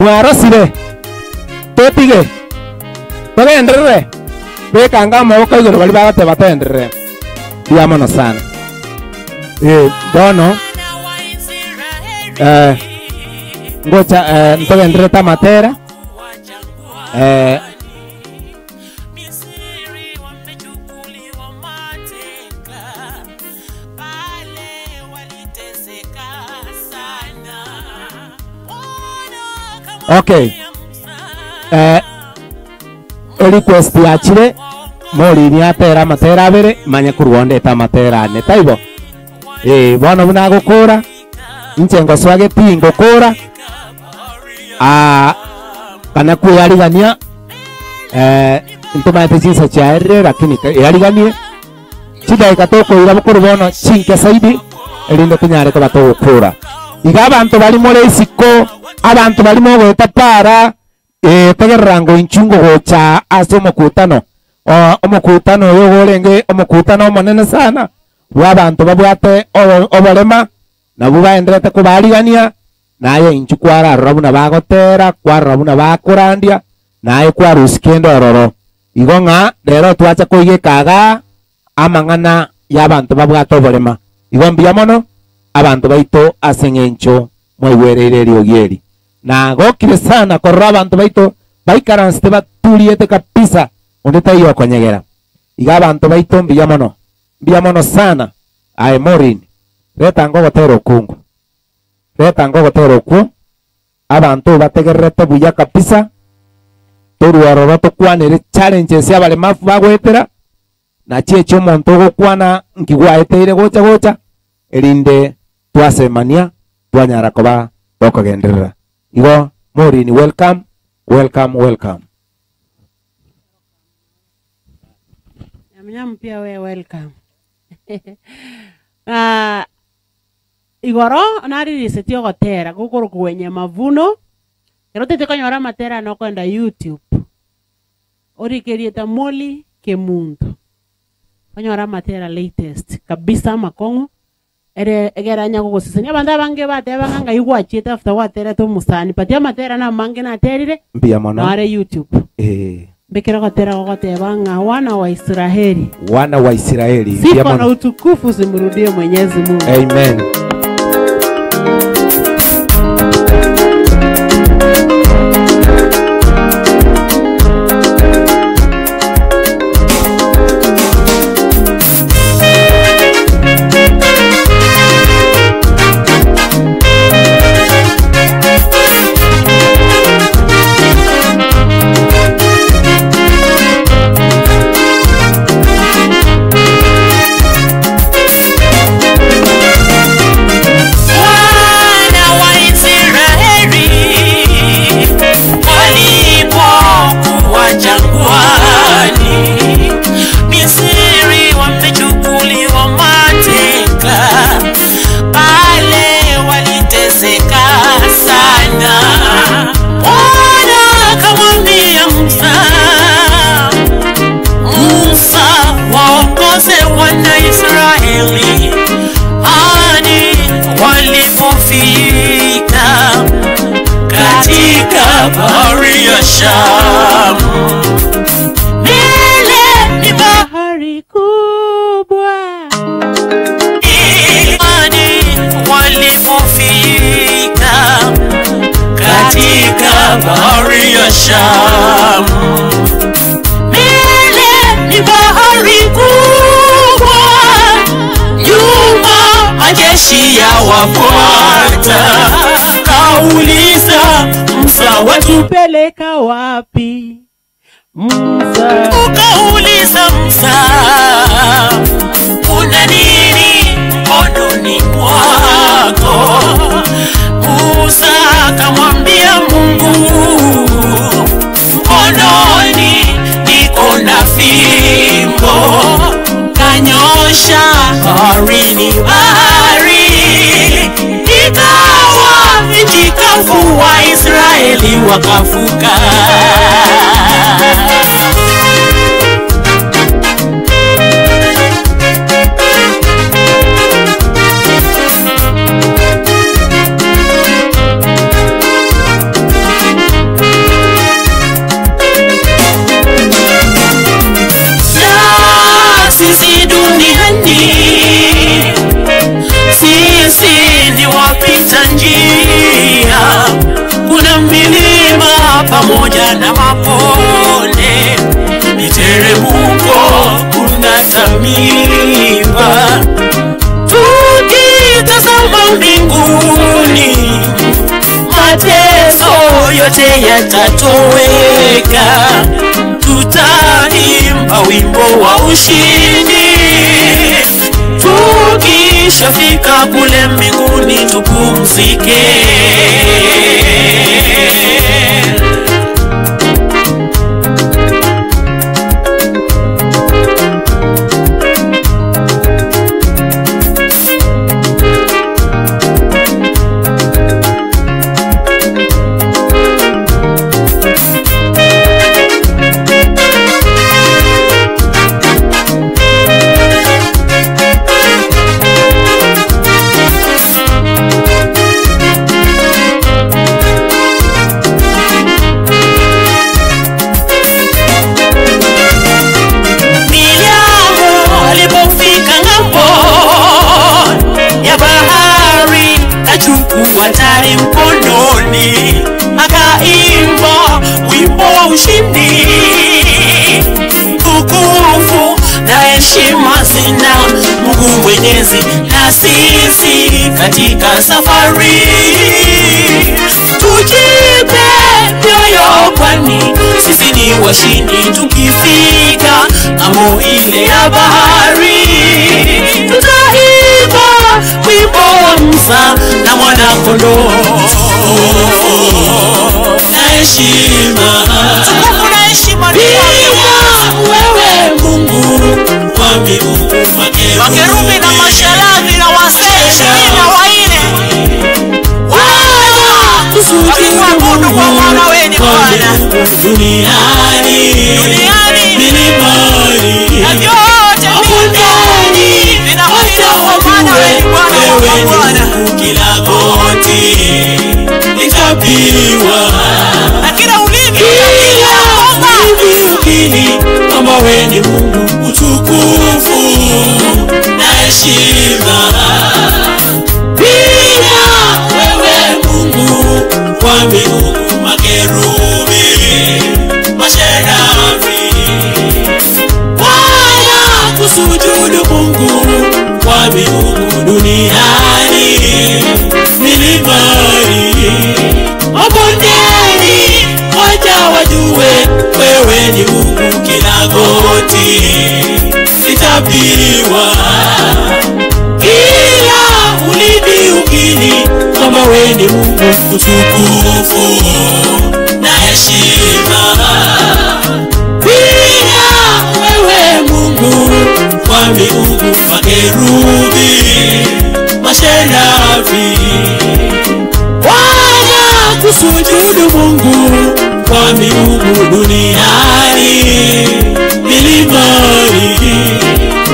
Mwarosire. Totige. Bagendere. Bekanga maboko igoro bali bagate batendere. Diamono sana. Bono. Ngocha ntogendere tamatera. Okay. Request ya chile mori ni atera matera bere manya kurwonde ta matera ne taibo. Bono buna gukura inchengo swage pingo kura kana kuyarigania ntuma tejisa chaere lakini yariganie chida ikatoko ira bukuru bono chinke saidi elinde kunyare ko batokura iga abantu bali more isiko abantu bali mo gwetapara tegerango inchungo gocha ase omokutano yogorenge omokutano monene sana bw'abantu babwate oborema nabo baenderete kubarigania naye inchu kwararora buna bagotera kwarora buna bakurandia naye kwarusikendo ororo igo ng'a rero twacha koigekaga amang'ana y'abantu babwate oborema igo mbia mono abantu baito ase eng'encho mwaigwereire riogieri na gokire sana korora abantu baito baikaransite baturiete kabisa onde taiyo okonyegera iga abantu baito mbia mono sana aye morin reta ngogotera okungu reta ngogotera oku abantu bategererete buya kabisa toruaroro tokwanire challenges y'abalemafu bagwetera na chiecho omonto ogokwana nkigwaeteire gocha erinde twasemania twanyara koba tokogenderera igo morini welcome. Mnyam pia we welcome. Igoro nari setio gotera gukuru kwenye mavuno erote tekanyora matera no kwenda YouTube orikerieta Molly Kemunto kanyora matera latest kabisa makongo egera nyago gosisenya banda bange bate banganga igwachita after watera to musani patia matera na mange na terire mbia mono na YouTube bekera gotera goteba nga wana wa Israeli sifa na utukufu simrudie Mwenyezi Mungu. Amen. Bahari ya Shamu, mbele ni bahari kubwa. Imani walipofika katika bahari ya Shamu, mbele ni bahari kubwa, nyuma majeshi ya wafuata. Kauliza Musa watupeleka wapi? Ukauliza Musa, una nini mkononi mwako? Musa akamwambia Mungu, mkononi niko na fimbo. Kanyosha baharini bahari ikawa nchi kavu, Waisraeli wakavuka. yote yatatoweka. Tutaimba wimbo wa ushindi tukishafika kule mbinguni tupumzike. Watari mkononi akaimba wimbo wa ushindi. Tukufu na heshima zina Mungu Mwenyezi, na sisi katika safari tujipe mioyo, kwani sisi ni washindi. Tukifika ng'ambo ile ya bahari tutaimba wimbo wa Musa na mwana-kondoo. Na heshima, tukufu na heshima ni wewe Mungu wa mbingu. Makerubi na masharafi na wazee 24 wakimwabudu kwa maana wewe ni Bwana. Duniani milimani na vyote mbinguni vinakuita kwa maana wewe ni Bwana. Kila goti litapigwa na kila ulimi ukiri kwamba wewe ni Mungu. Utukufu na heshima bila wewe Mungu wa mbingu. Makerubi, masherafi wanakusujudu Mungu wa mbingu. Duniani milimani mabondeni waja wajue wewe ni Mungu. Kila goti litapigwa, kila ulimi ukiri kwamba wewe ni Mungu. Utukufu na heshima bila wewe Mungu wa mbingu. Makerubi, masherafi wanakusujudu Mungu wa mbingu. Duniani milimani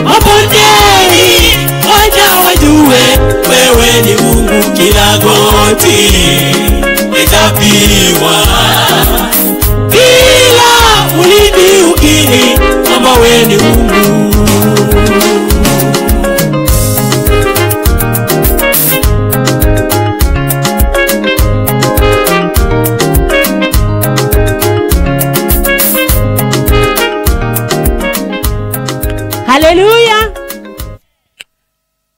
mabondeni waja wajue wewe ni Mungu. Kila goti litapigwa, kila ulimi ukiri kwamba wewe ni Mungu. Haleluya.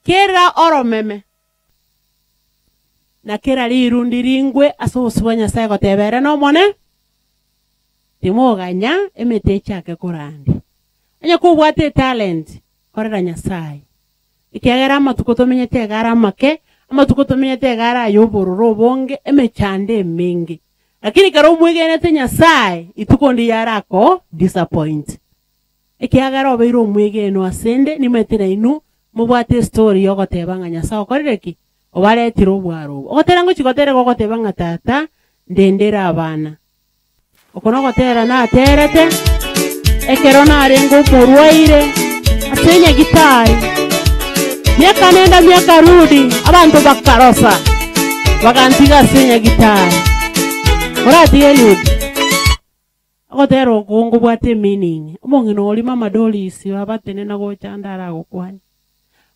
Kera oromeme na kera lirundi ringwe asohosibwa Nyasaye gotebera no mone timoganya emete chake kurandi anya kubwate talent korera Nyasaye ikegera amatuko tomenyete gara make amatuko tomenyete gara yobororo bonge emechande mingi, lakini karo mwegenete Nyasaye itukondi yarako disappoint ikiagara obeiro mwegeno asende nimetera inu mubwate story yogotebanga Nyasaye okorereki obaretiro bwaro ogotera ngo chigotere gogotebanga tata ndendera abana okonogotera na terete ekerona arengo porwaire asenya gitari miaka nenda miaka rudi abantu bakarosa bagantiga asenya gitari orati eludi ogotera ogongo bwate meaning omongino oli mama dolisi abatene na gochandara gokwani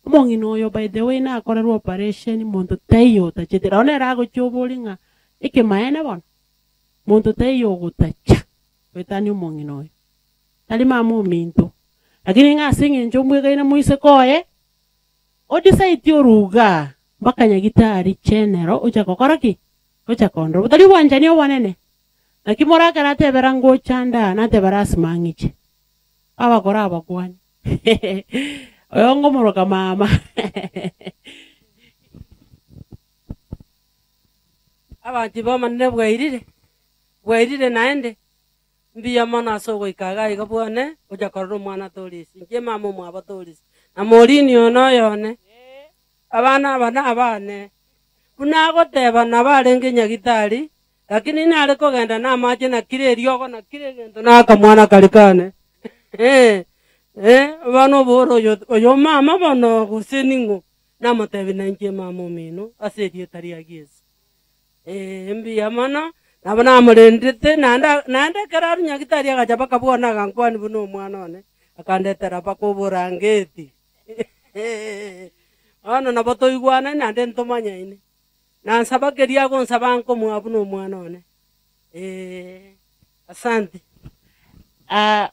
omongino oyo by the way na akorerwa operation muntu tayo tachetera onera gochobolinga ikemaene bono muntu tayo gutacha wetani omongino oyo tali mamu minto lakini nga singe njombwega ina muise koe odisaiti oruga bakanya gitari chenero ucha kokoraki ucha kondro butali bwanjani obwanene Lakini mora kana tebera ngo chanda na tebera simangiche. Abakora abakwani. Oyongo moroka mama. Abantu bamanne bwairire naende mbiya mana so goikaga igabwane ujakorora umwana torisi nje mama mwaba torisi na morini ono yone abana abane unagoteba nabarenge nyagitari lakini nale kogenda na maje na kire ryogo na kire gendo na kamwana kalikane bano boro yo mama bono guseningo na matebi na nje mama mino asedi tari agezi mbiya mana nabana amurendete nanda kararu nyagitari agajaba kabona gankwani buno mwana one akandetera pakoborangeti ana nabato igwana nande ntomanya ine na sabakeria go nsabanko mwabuno mwana one asante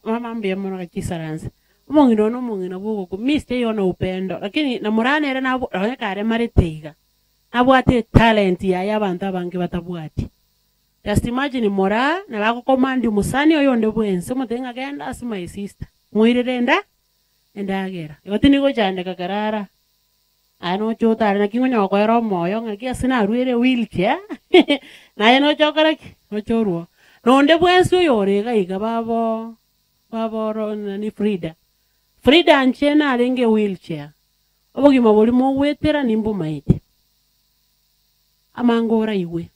mama mbia mwana kisaranza umongino no mongino bugo ku miste yo no upendo lakini na murane era nabo kare mareteiga abwate talent ya yabantu abange batabwati. Just imagine mora na bako komandi musani oyo nde bwense mutenga genda as my sister muirerenda endagera yotini go jande kakarara ano chota na kingonya okoero moyo ngaki asina ruire wheelchair na eno chokara no choruo no nde bwense oyo rega iga babo ni Frida anchena alenge wheelchair obogi maboli mo wetera nimbu maite amangora iwe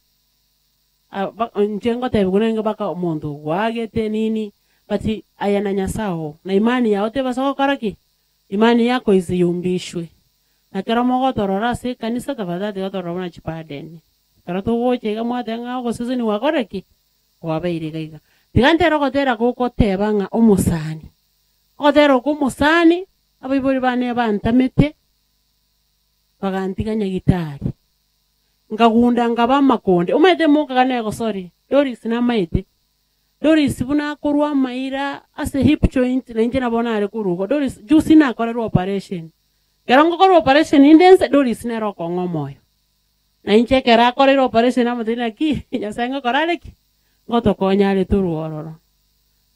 njengo tabi kunenga baka omuntu wagete nini bati ayana nyasao na imani yao te basako karaki imani yako iziyumbishwe na kera mogo torora se kanisa tafadhali gatorora na chipadeni kera to woche ga mwatenga go sisi ni wakoreki wabeire gaiga tigante rogotera ko tebanga omusani ogotero ko musani abibori bane bantamete bagantiganya gitari ngagunda ngaba makonde umete muka kanego sorry Doris na maite Doris buna korwa maira ase hip joint lenje na bona ari kurugo Doris juice na korero operation kerango korwa operation indense Doris na roko ngomoyo na inche kera korero operation na mudina ki nyasenga korale ki ngoto konyale turuororo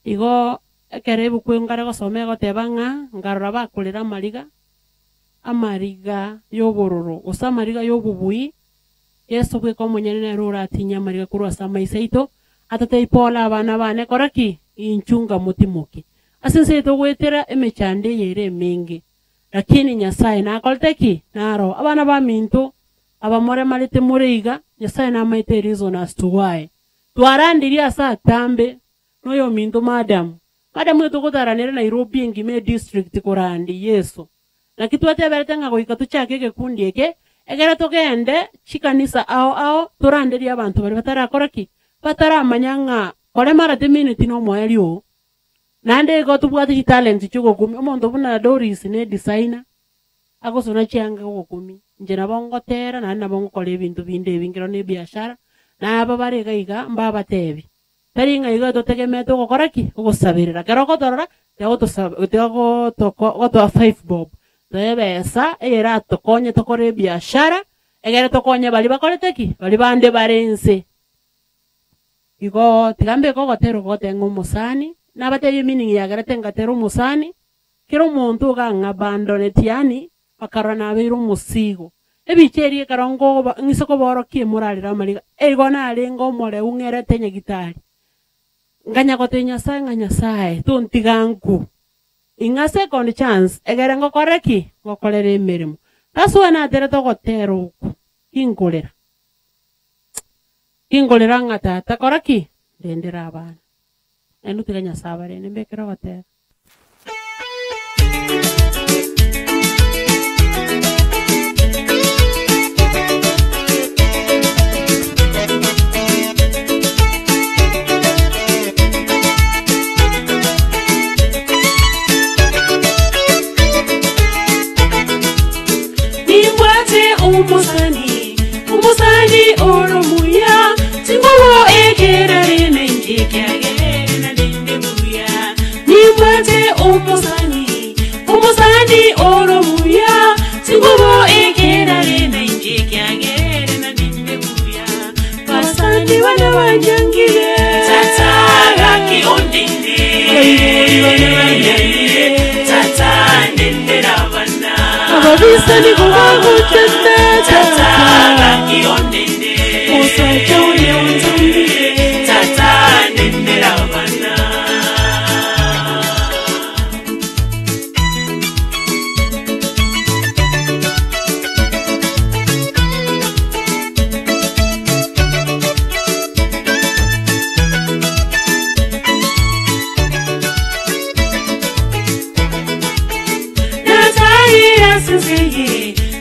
igo kerebu kwengare go somego tebanga ngarora bakulira amariga yobororo osamariga yobubui Yesu kwe ko munyene rura atinya mariga kurwa sama isaito atate ipola abana bane koraki inchunga mutimuki asense to gwetera emechande yere mingi lakini nyasaye na kolteki naro abana ba minto abamore malite mureiga nyasaye na maite reason as to why twarandiria sa tambe noyo minto madam to gotaranira Nairobi ngime district korandi Yesu na kitwate beretenga goikatu chake kekundi eke egera togende chikanisa ao turanderi abantu bari batara koraki batara manyanga kore mara de minute no moelio nande go tubwati talent chugo kumi omondo buna Doris ne designer agosona chianga go kumi njera bongo tera na bongo kole bintu binde bingiro ne biashara na aba bare gaiga mbaba tebi tari ngaiga to tegeme to go koraki go sabirira kero go torora tego to 5 bob Tebesa era tokonye tokore biashara egere tokonye bali bakoreteki bali bande barense igo tigambe ko gotero gotengo musani na bateye meaning ya garete ngatero musani kero muntu ga ngabandone tiani bakarana abiru musigo ebicheri karongo ngisoko boro kie muralira maliga ego na alengo more ungerete nyegitari nganya gotenya sa nganya sae tuntiganku inga second chance egere ngokoreki ngokorere emirimo taso na tere to gotero kingolera ngata takoraki ndendera abana enu tiganya sabare nembekera gotero umusani oromuya tingowo ekera rene njekagere na dende muya nimba Ababisa ni kubago chende tata Musacha ule unzambi Tata nendera bana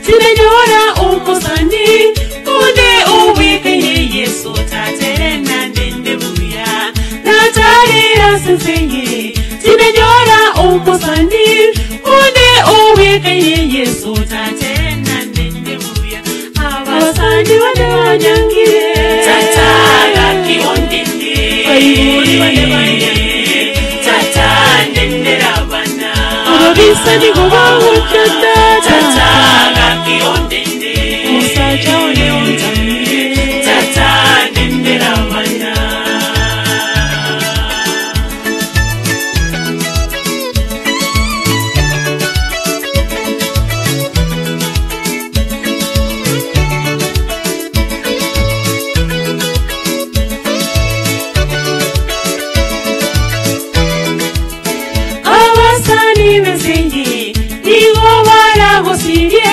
Tinenyora umusani Ude uwike Yesu taterena nende buya Natarira siseye Tinenyora umusani Ude uwike Yesu taterena nende buya Abasani wane wanyangire Tata kiondende Bayibuli wane wanyangire Tata nendera bana Ababisa ni kubago chata Tata kiondende Musacha ule unzambi Tata nendera bana Abasani besenye Nigo baragosirie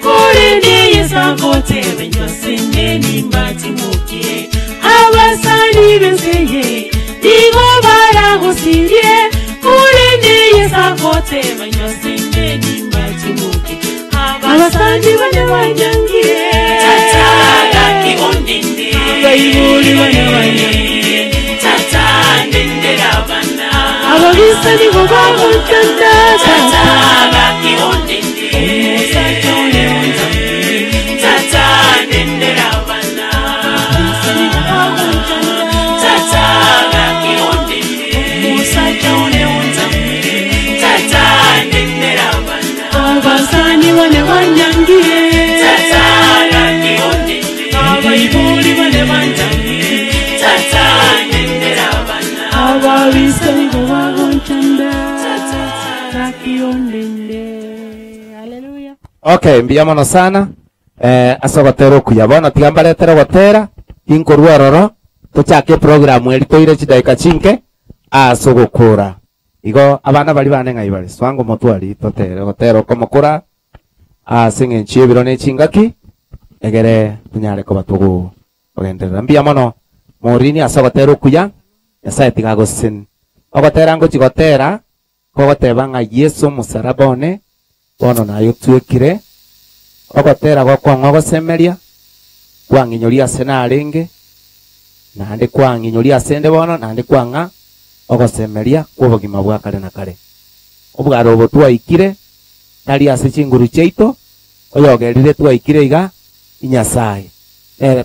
Kurende yesagote Benyosende nimbati mukie Abasani besenye Nigo baragosirie Kurende yesagote Benyosende nimbati mukie Abasani wane wanyangire Tata kiondende Bayibuli wane wanyangire Tata nendera bana Ababisa ni kubago chanda Tata kiondende Musacha ule unzambi Tata nendera bana Tata kiondende Musacha ule unzambi Tata nendera bana Abasani wane wanyangire Tata kiondende Abayibuli wane wanyangire Tata nendera bana Ababisa ni kubago chanda Rakiondende Hallelujah. Okay, mbiyamono sana. Asogotero kuyabona tigambaretero gotera inkorwa roro tuchake program eri toire chidaika chinke asogokura. Igo abana bali bane ngai bali swango motwari totere gotero komokura asinge nchibiro ne chingaki egere tunyare ko batugu ogenderera mbiyamono morini asogotero kuya yasaye tigagosin ogotera ngo chigotera kogoteba nga Yesu musarabone bono nayo twekire ogotera gokwa gosemeria kwanginyoria senarenge nande kwanginyoria sende bono nande kwanga ogosemeria kwobogima bwa kare na kare obwaro botwa ikire tari ase chinguru cheito oyogerire twaikire iga inyasaye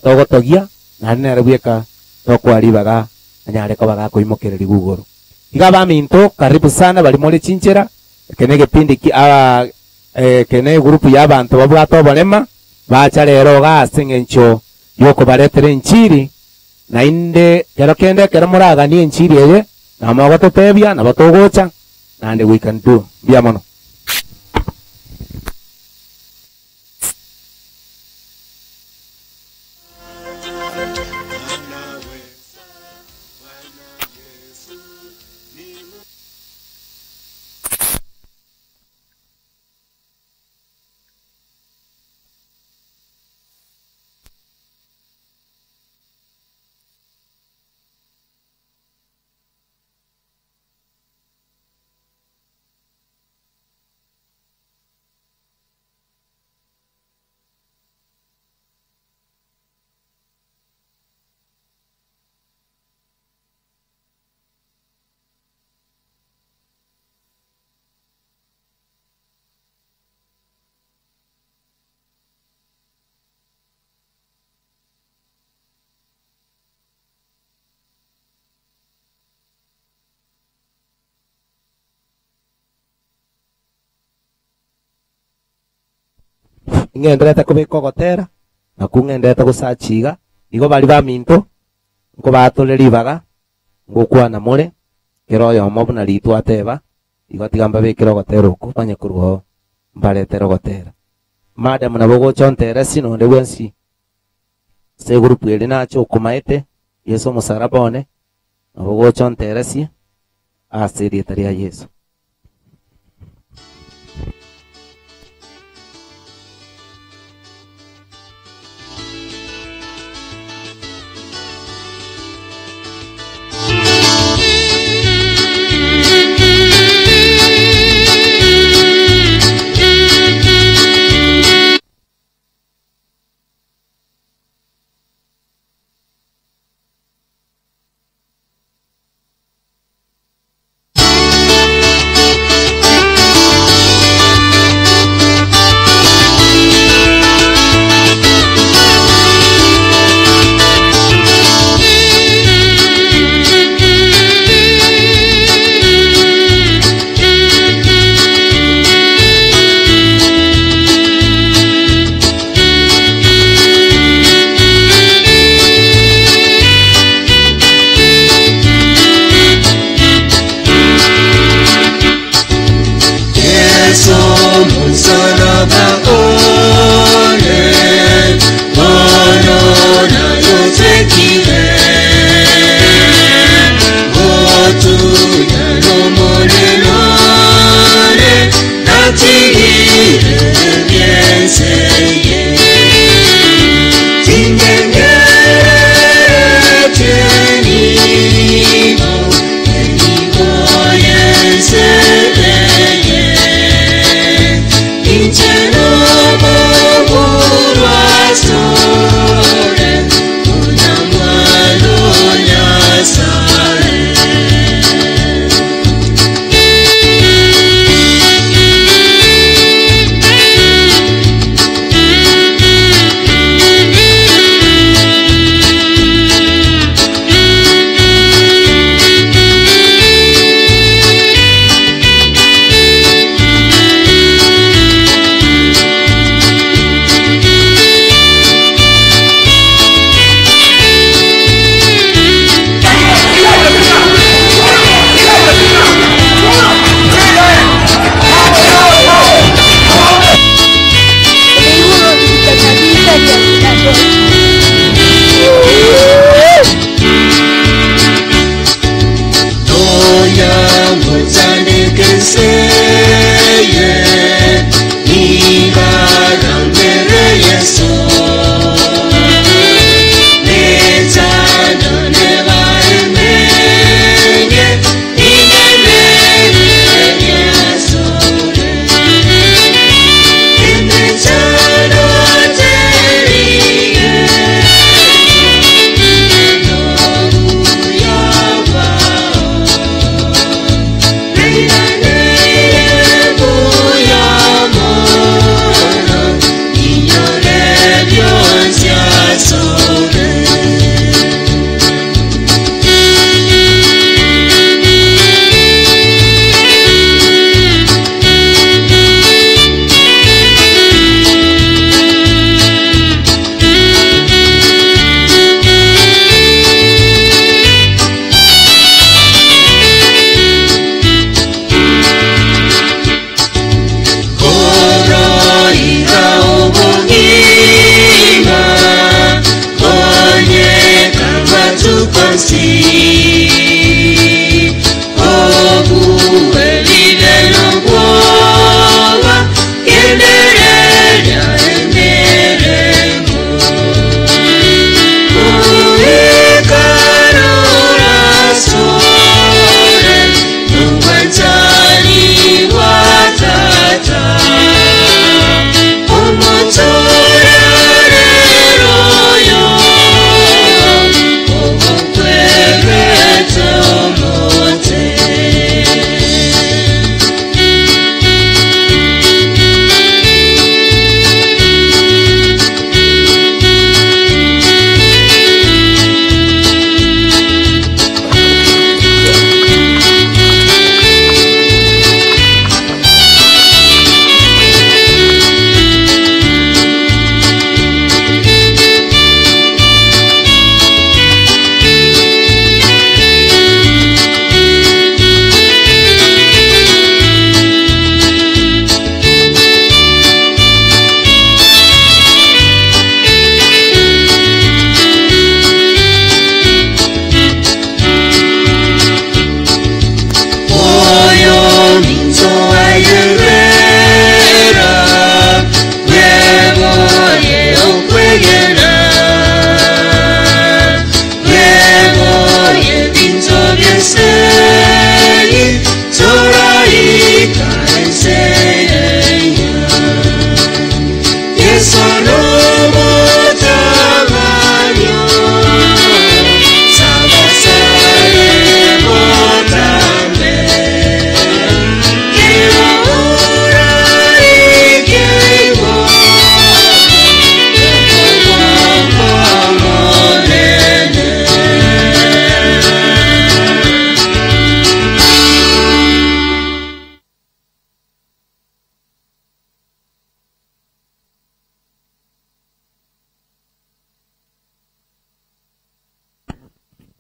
togotogia nande nere bweka tokwaribaga anyare ko baga koimokereri gugoro iga baminto karibu sana bali muri chinchera kene gepindi kene grupu y'abantu babwato barema bacha rero gasinge ncho yoko baretere inchiri na inde kero muraga ni inchiri ere na magoto tebya na batogocha and we can do biamono. Ngendreta kubikogotera na kungendeta gusachiga igo bali baminto ngo batoleribaga ngokwana mure kero yo mobuna ritu ateba igotiga mbabikira ogotera oku manye kuruo mbaretera ogotera madam nabo gochontera sino nde wensi se grupu eri nacho okumaete Yesu omusaraba one nabo gochontera si ase erieta ria Yesu.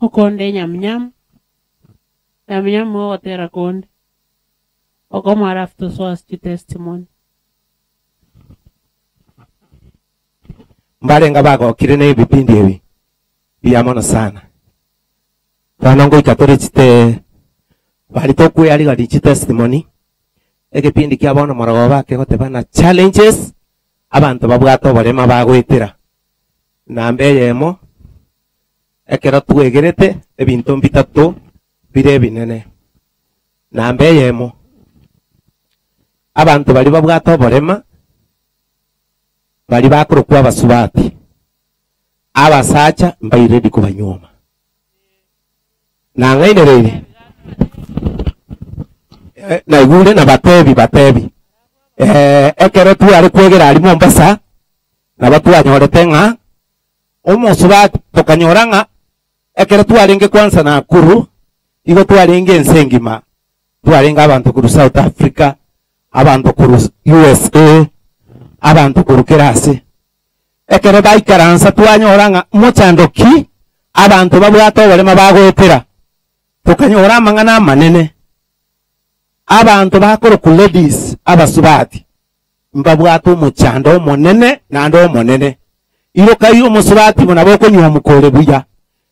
Okonde nyamnyam. Nyamnyam ogotera konde. Okomara after source testimony. Mbale nga bagokire n'ebipindi ebi byamono sana. Banongo ikatore chite bali tokweyali gali testimony. Ekipindi ky'abono morogo bake gotebana challenges abantu babwato barema bagwetera. Nambe yemo ekero twegerete ebintu bitatu bire binene. Nambe yemo abantu bali babwato barema bali bakurukwa basubati abasacha mbayiredi kubanyoma nangainerere na igure na batebi ekero tu ari kwegera ari Mombasa na batu anyorete nga omusubati tokanyoranga ekero tu ari nge kwanza na kuru igo tu ari nge nsengima tu ari nga abantu kuru South Africa abantu kuru USA abantu kurukerase ekero baikaransa twanyoranga mochandoki abantu babwato barema bagwetera tukanyora mangana manene abantu bakoro ku ladies abasubati mbabwato muchando monene nando monene iro kayo musubati munaboko nywa mukore buya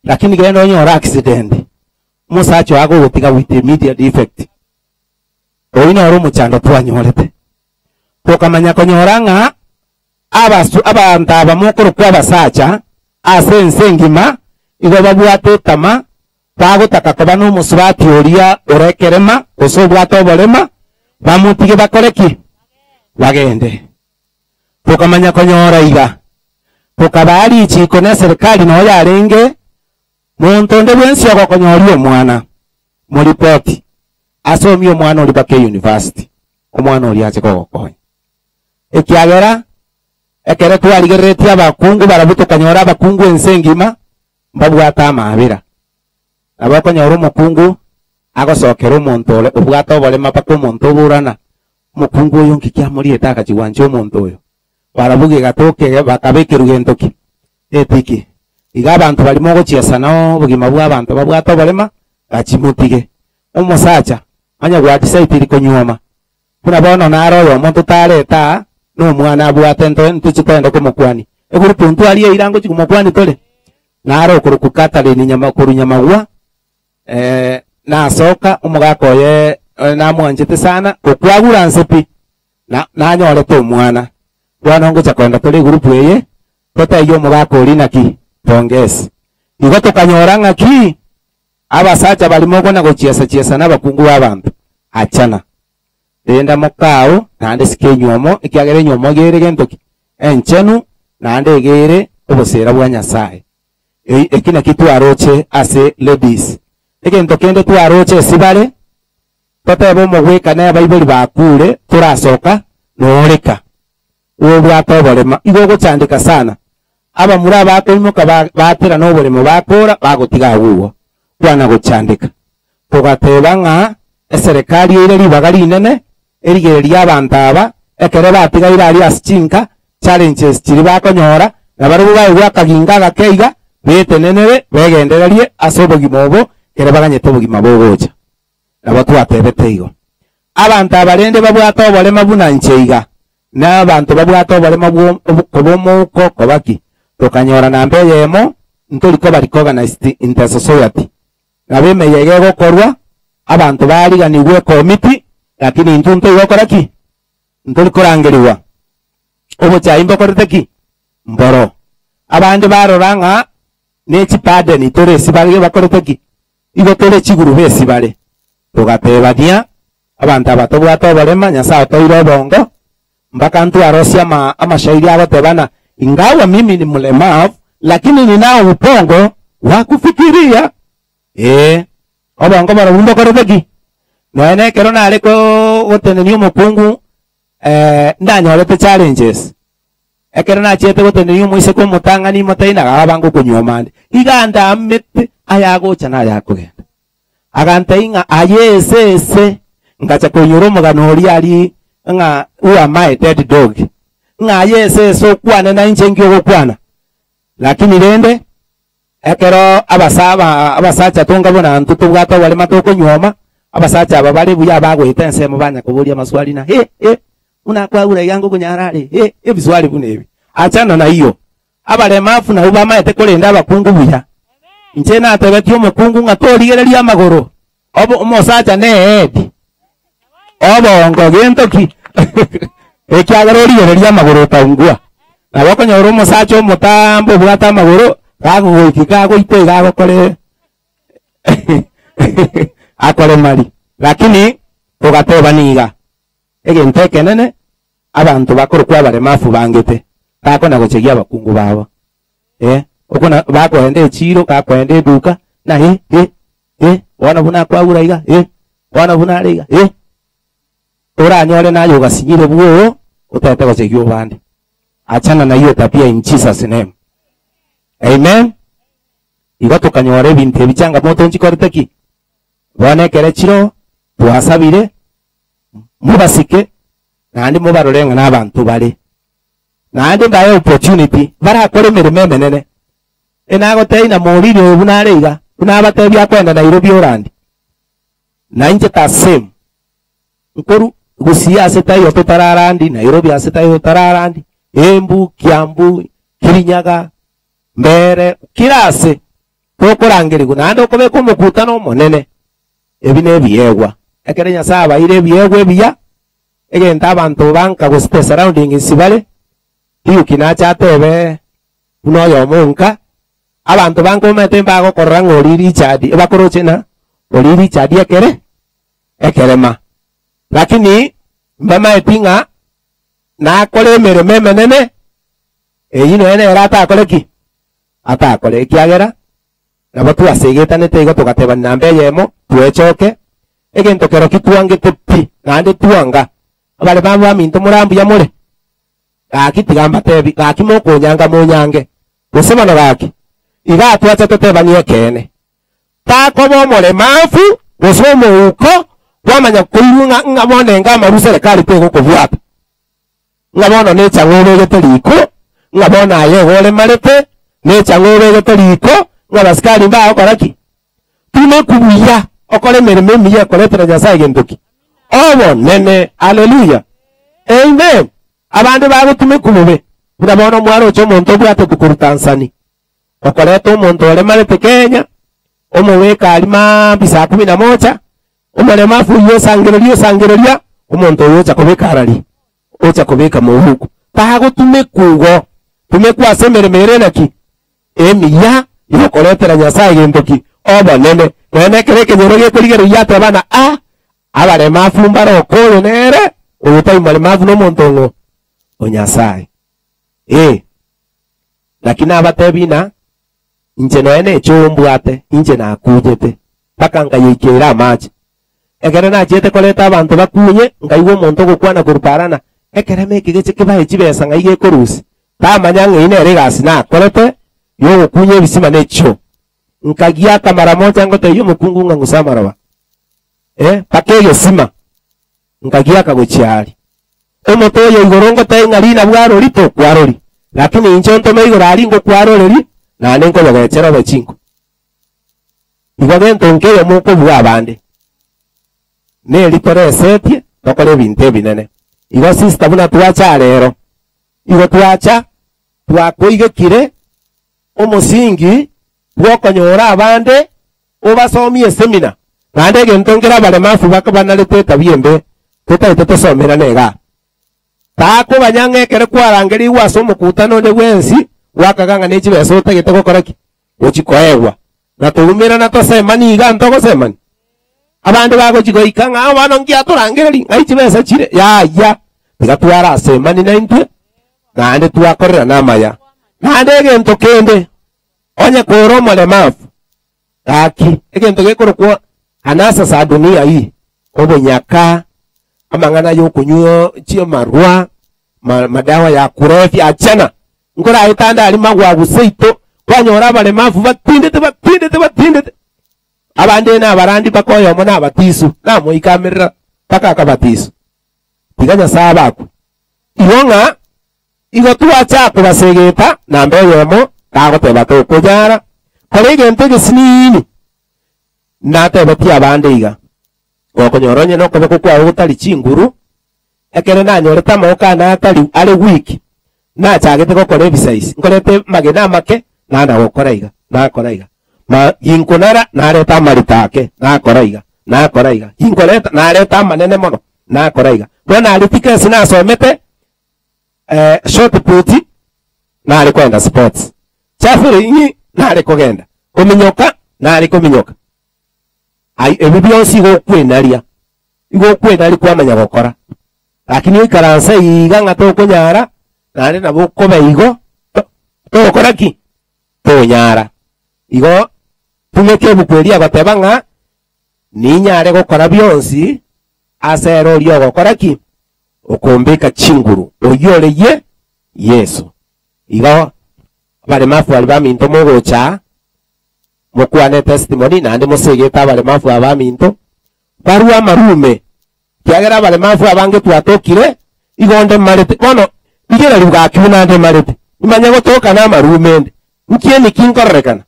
lakini gendo nyora accident musacho ago gutiga with immediate effect oina oro muchando twanyorete tokamanya konyoranga abantu abamukuru kwa basacha asense ngima igo babwate tama bagutaka kuba n'umusubati oria urekerema usobwato borema bamutige bakoreki bagende tokamanya konyora iga tukabali chiko na serikali no yarenge muntu nde bwensi yakonyori omwana mu report asomi omwana oli bake university omwana oli ache kokonya ekiagera ekere twaligereti abakungu barabutukanyora abakungu ensengima mbabwata amabira abakonyora omukungu agosokera omuntu ole obwata oborema paka omuntu oburana omukungu oyo nkikyamuri etaka kiwanje omuntu oyo barabuge gatoke bakabeke rugentoki etiki iga abantu balimo gochiasana obugima bw'abantu babwata oborema gachimutige omusacha anya gwatisaiti likonyoma kuna bono naroyo omuntu tareta no mwana abwate ntuchitenda kumukwani eguru puntu ali irango chikumukwani tole naro kurukukata ni nyama kuru nyamagwa na soka umugakoye namwanjete sana kukwagura nsepi na nyore to mwana bwana ngo chakonda tole group eye tota iyo mugakori naki pongesi igo tukanyoranga ki abasacha balimo gona gochiesa n'abakungu b'abantu achana denda mokao nande sikenywomo ikiagere nyomo gere gentoki enchenu nande gere obosera bwa Nyasaye ekina kitu aroche ase ladies egento kende tu aroche sibale totebo mogweka na Bible bakure turasoka noreka obwato borema igo gochandika sana aba muri abakoimuka batera no boremo bakora bagotiga guwo bwana gochandika tugateba nga eserikali ire libagari nene erigereria abantu aba ekere batigaira ari asichinka challenges chiri bakonyora na barubu bayo gwakaginga gakeiga betenenere begendererie asobogimobo kere baganyete bugima bogocha nabo twatebete igo abantu abarende babwata oborema bunancheiga na abantu babwata oborema bwomuko kobaki tukanyora nambe yemo ntoliko bariko organized inter society nabeme yege gokorwa abantu bariganirwe committee lakini intunto yokora ki ntoli korangeriwa obo chaimbo korete ki mboro abandi baroranga nechipade ni tore sibale bakorete ki igo tore chiguru besibale tugatebania abantu abatobwata barema Nyasaye toiro bongo mpaka ntu arosia amashairi agotebana ingawa mimi ni mlemavu lakini ninao upongo wa kufikiria obongo barabumba korete ki noene kero nale ko gotenenio mukungu ndanyorete challenges ekero na chete gotenenio moise ko mutangani mutaina gabango kunyomande iganda amete ayagocha na yakugenda agante inga ayesese ngacha kunyoro mugano ori ali nga uwa my dead dog nga ayesese okwana na inchengi okwana lakini rende ekero abasacha tungabona ntu tubwata bali matoko nyoma abasacha aba bali buya bagwita ensemo banya kubulia maswali na unakwagura yango kunyarare biswali bunebi achana na hiyo abalemafu na ubama ete kolenda abakungu buya nche na atebetio mukungu ngatorigereria amagoro obo omosacha needi obongo gentoki ekiagarorigereria amagoro taungua na bakonyora omosacha omotambo bwata amagoro gagoiki gagoite gagokore akore mari lakini tugatebaniga egento ekenene abantu bakorokwa abalemafu bangete takona gochegia abakungu babo okona bakwenda echiro kakwenda eduka na wana buna kwagura iga wana buna ariga oranyore nayo gasinyire bwo utete gochegia obande achana na hiyo tabia in Jesus name amen igo tukanyore ebintu ebichanga moto nchikoreteki bonekere chiro twasabire mubasike nandi mubarorenga n'abantu bali nandi ngaye opportunity barakora emirimo emenene enagotei morire obu nareiga unabatebia kwenda Nairobi orandi na inche ta same nkoru gusia asetayo tutararandi Nairobi asetayo tutararandi Embu Kiambu Kirinyaga mbere kirase tokorangirigo nandi okobeka omukutano omonene ebi nebiegwa ekere Nyasaye ire ebiegwa ebiya egenta abantu banka go stay surrounding isibale hiyo kinachatebe unoyo munka abantu banko metemba go korrango riri chadi ebakoroche na oriri chadi ekerema lakini mbama etinga na kole mereme menene eyino ene erata akoleki atakole ekiagera nabo asegetanete igo tugateba nambe yemo tuechoke egento kero kitwangete pi nande tuanga abale bamba minto murambu ya mure akitigamba tebi akimoko nyanga monyange gusema no gaki iga twacha totebanie kene takobo mole mafu gosomo uko wamanya kuirunga ngabone ngama ruserikali tego kuvuata ngabona ne changore geteriko ngabona aye gole marete ne changore geteriko ngabaskali mba okoraki tume kubuya okole mereme miye koletera Nyasaye gendoki obo nene haleluya amen abandi bagutume kumube urabona mwaro cyo muntu bwate kukuru Tanzania okoleto muntu ole marete Kenya omoweka alima bisa 11 omulemafu yosangereria omuntu yocha kubeka arali ocha kubeka muhuku tagutume kugo tumekwase meremere naki emiya yokoletera Nyasaye gendoki obo nene kereke nyoroge kurigero yate bana abalemafu mbaro koyo nere utai malemafu no montongo Nyasaye lakini abatebina inje no ene chombwate inje na kujete paka ngayikira maji egere na jete koleta abantu bakunye ngaiwo monto gukwana kuruparana ekere meke geche kibaye chibesa ngaige korusi tamanya ngine regasi na kolete yo kunye bisima necho nkagia kamara moja ngote yo mukungu ngangusama pakege sima nkagia kagochiari omoto yo igorongo tengalina bwaro lito kwarori lakini inchonto meigora alingo kwaroreri na nengo bagechero bechingo igogento nkeyo muko bwa bande ne litore setie tokole binte binene igo sister buna tuacha rero igo tuacha twakoige kire omusingi bwokonyora abande obasomie semina nande gentongera balemafu bakabanalete tabiembe tutaite somera nega tako banyange kere kwarangeri waso mukutano ne wensi wakaganga nechi beso tegete gokoraki ochikoewa na tulumira na tosemani iga ntoko semani abande bago chikoikanga abana ngia turangeri ngaichi besa chire ya tigatwara semani nainte nande tuakorera namaya nande gento kende onye koro malemafu aki egento gekorokwa anasa sa dunia hii obonyaka amangana yo kunywa chio marwa madawa ya kulevya achana ngora itanda ali magwa guseito kwanyora balemafu batindete abande na barandi bakoyo mona batisu na moikamirira paka akabatisu tiganya sabako iwonga igo tuacha kubasegeta na mbeyemo kagoteba to kujara kolege ntege sinini natebetia abande iga okonyoronye no kobe kwa utali chinguru ekere na nyoreta moka na atali ale wiki na chagete gokora ebisize nkorete magena make nanda gokora iga na koraiga ma yinkonara na leta maritake na koraiga yinkoleta na leta manene mono na koraiga bona alifika sina somete short put na alikwenda sports chafiri yi na alikogenda kuminyoka na alikominyoka ai ebibyosi go kwenaria igo kwenari kwamanya gokora lakini ikaransa iga ngato kunyara nari nabo kobe igo to gokora ki to nyara igo tumeke bukweria batebanga ninyare gokora byonsi asero lyo gokora ki okumbika chinguru oyoreye Yesu igo bale mafu albaminto mogocha mokwane testimony nande mosegeta bale mafu abaminto barua marume kiagera bale mafu abange twatokire igonde marete bono igera libwa kyunande marete imanya gotoka na marume nkieni kinkorekana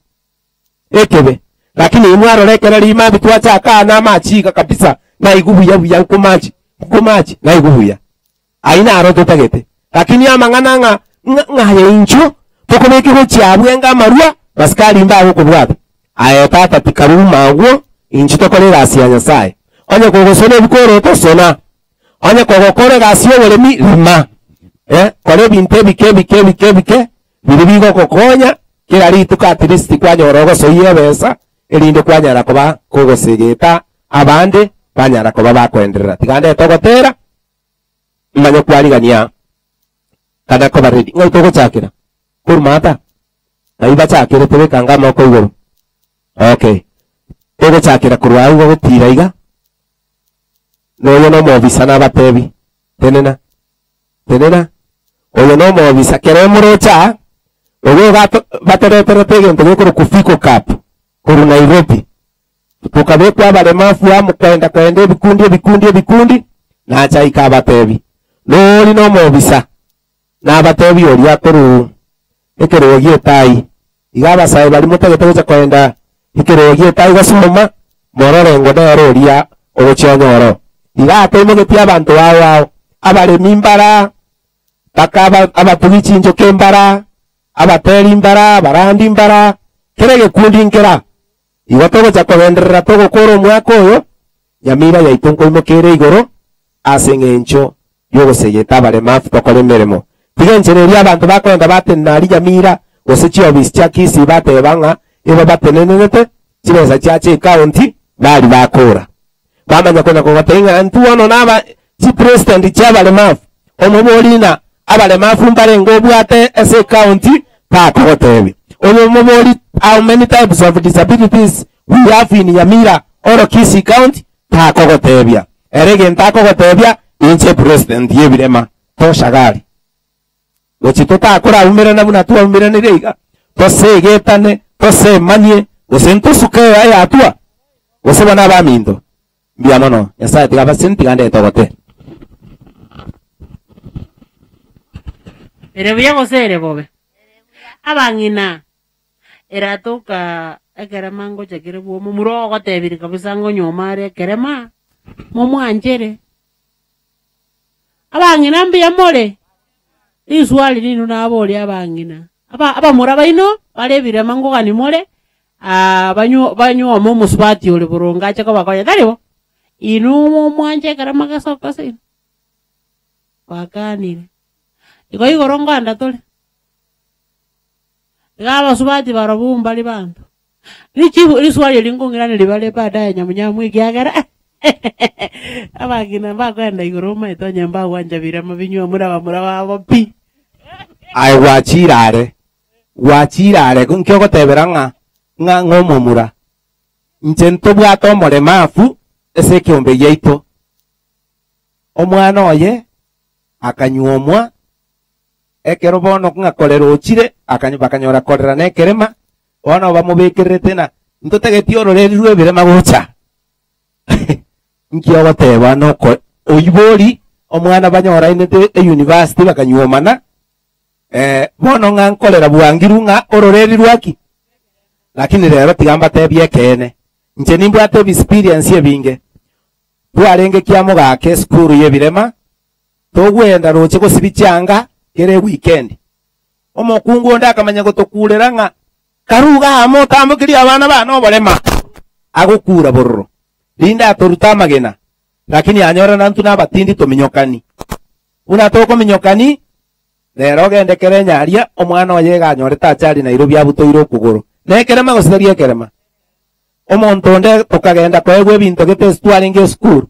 ekebe lakini imwaro lekera lima bitwacha kana machika kabisa na igubuya buya kumachi na igubuya aina aroto tagete lakini amangana ngaye incho tokomeke ho chiabwe nga marua baskali mbaho kubwata ayotata tikaruma agwo inchi tokorera asia nyasaye onye kogosone bikoro to sona onye kogokore gasio wolemi lima kore binte bike biribigo kokonya kira rituka at least kwanyorogo so yebesa elinde kwanyara koba kogosegeta abande banyara koba bakwenderera tigande togotera manyo kwarigania kada koba ready ngo togochakira kurmata aiba chakire tebe kanga moko igoro okay togochakira kurwa igo gutira iga noyo no mobisa na batebi tenena oyo no mobisa kere murocha oyo bateretere tegente gukuru kufiko cup kuru Nairobi tukabekwa bale mafu amukwenda kwende bikundi na acha ikabatebi no no mobisa na batebi oli akuru ekerogie tai igaba sai bali mutegete gocha kwenda ekerogie tai gasoma mororengo deroria ogochonyoro igate mugetia abantu wao abale mimbara takaba abatugichi njoke mbara abateri mbara barandi mbara kerege kundi nkera igotogo cha kovenderera togo koro mwako yo nyamira ya itonko imokere igoro asengencho yogosegeta bale mafu tokole meremo tigenchereria abantu bakwenda batenari nyamira gosechio bischa kisi batebanga eba batenenete chibesa chache county bali bakora bamanya kona ko batenga antu ono naba chi president chabale mafu omobolina abale mafu mbare ngobwate ese county takotebi omomoboli how many types of disabilities we have in Nyamira or Kisii County takogotebia erege ntakogotebia inche president yebirema toshagari gochito takora umere na buna tuwa umere nirega tosegetane tosemanie gosento suke aya atua gosebana bamindo bia mono yasa tigaba sentigande togote erebia gosere bobe abangina eratoka ekerema ngo chakire bwo murogo tebiri kabisa ngo nyomare kerema momwanjere abangina mbia more iswali nino naboli abangina aba muraba ino balebire mango gani more banyu omo musbati ole boronga chako bakoya dalibo inu momwanje kerema gasoka sin bakani iko ronga anda tole gaba subati barabu mbali bantu ni chifu liswali lingongirane libale baadaye nyamunyamu ikiagara abagina bakwenda igoroma itonya mba wanja birama binywa mura wabo pi ai wachirare kunkyo goteberanga nga ngomomura ncento bwato more mafu ese kiombe yeito omwana oye akanyuomwa ekero bono ngakorera ochire bakanyora korera nekerema bono bamubikirite na ntotegeti ororeri rwe birema gocha nkio goteba no ko oyibori omwana banyora inete university bakanyuomana bono ngankorera bwangiru nga ororeri rwaki lakini rero tigamba tebie kene nche nimbwate experience ebinge twarenge kiamo gake skuru yebirema togwenda roche gosibichanga kere weekend omokungu onda akamanya gotokurera nga karuga amo tamukiri abana bana oborema agukura borro linda atoruta magena lakini anyora nantu nabatindi tominyokani una toko minyokani rero gende kere nyaria omwana oyega anyoreta achari Nairobi abutoire okuguru nekerema gositheria ekerema omonto onde tukagenda kwegwe ebinto getestwaringe school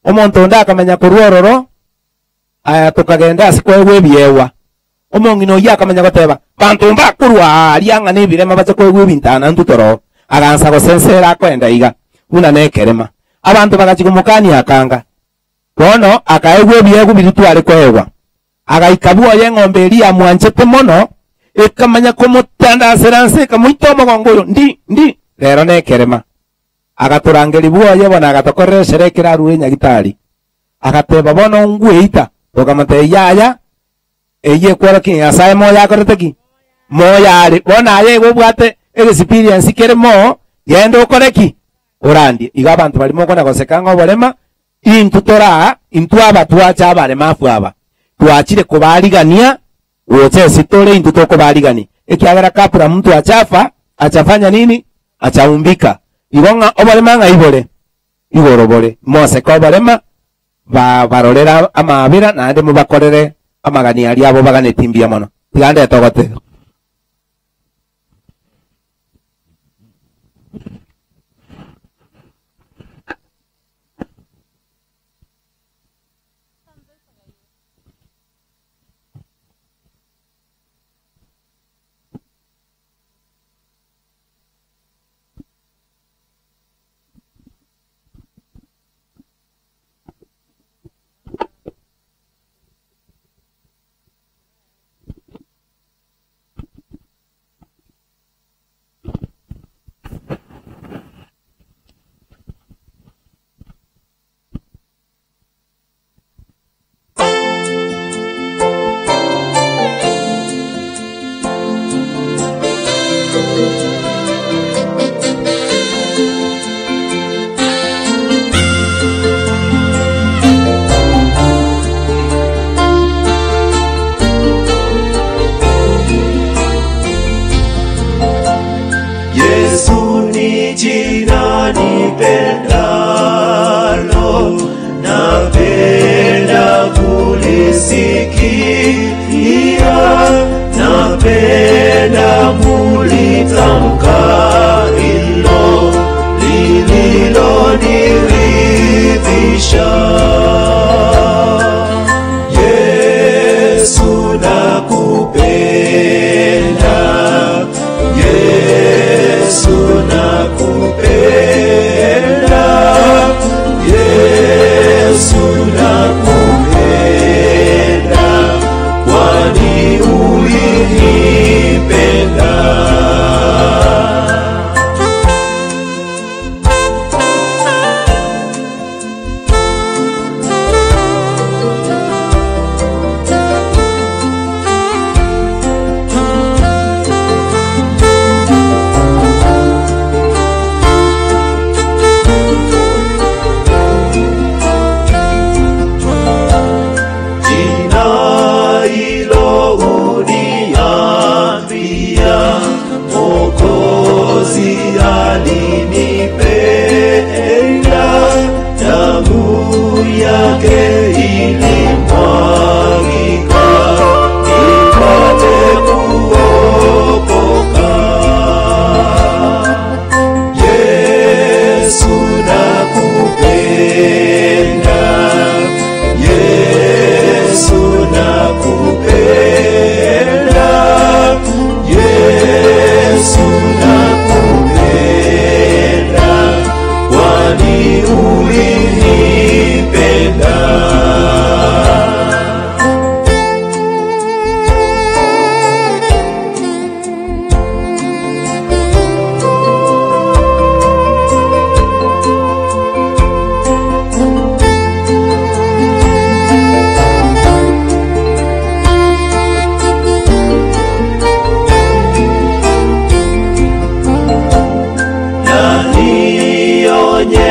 omonto onde akamenya kurwororo aya tukagenda asikwegwe ebiewa omongino ya akamenya goteba bantu mbakurwa alianga nebirema bache kwegwe ebintana ntutoro agansa gosensera kwenda iga una nekerema abantu bagachigumukani akanga bono akaegwe ebiegu biritware kwegwa agaikabuo yeng'ombe eria mwanchete mono ekamanya komutandasera kamuito mogongoyo ndi rero nekerema agaturangeri buoye bona agatokorere kiraru nyagitari agateba bono ngweita tokamate yaya eye kwero ki asaye moya koreteki moya ari bona aye gobwate experience keremo yendo koreki orandi iga abantu balimo kona gosekanga oborema intutora intwaba twacha barema afwaba twachire kubarigania wote sitore intutoko barigani ekiagara kapura mtu achafanya nini achaumbika igonga obarema nga ibore igorobore mose ko barema barorera amabira nande mubakorere amagani ali abo baganetimbia mono tigande togote Kwani ulinipenda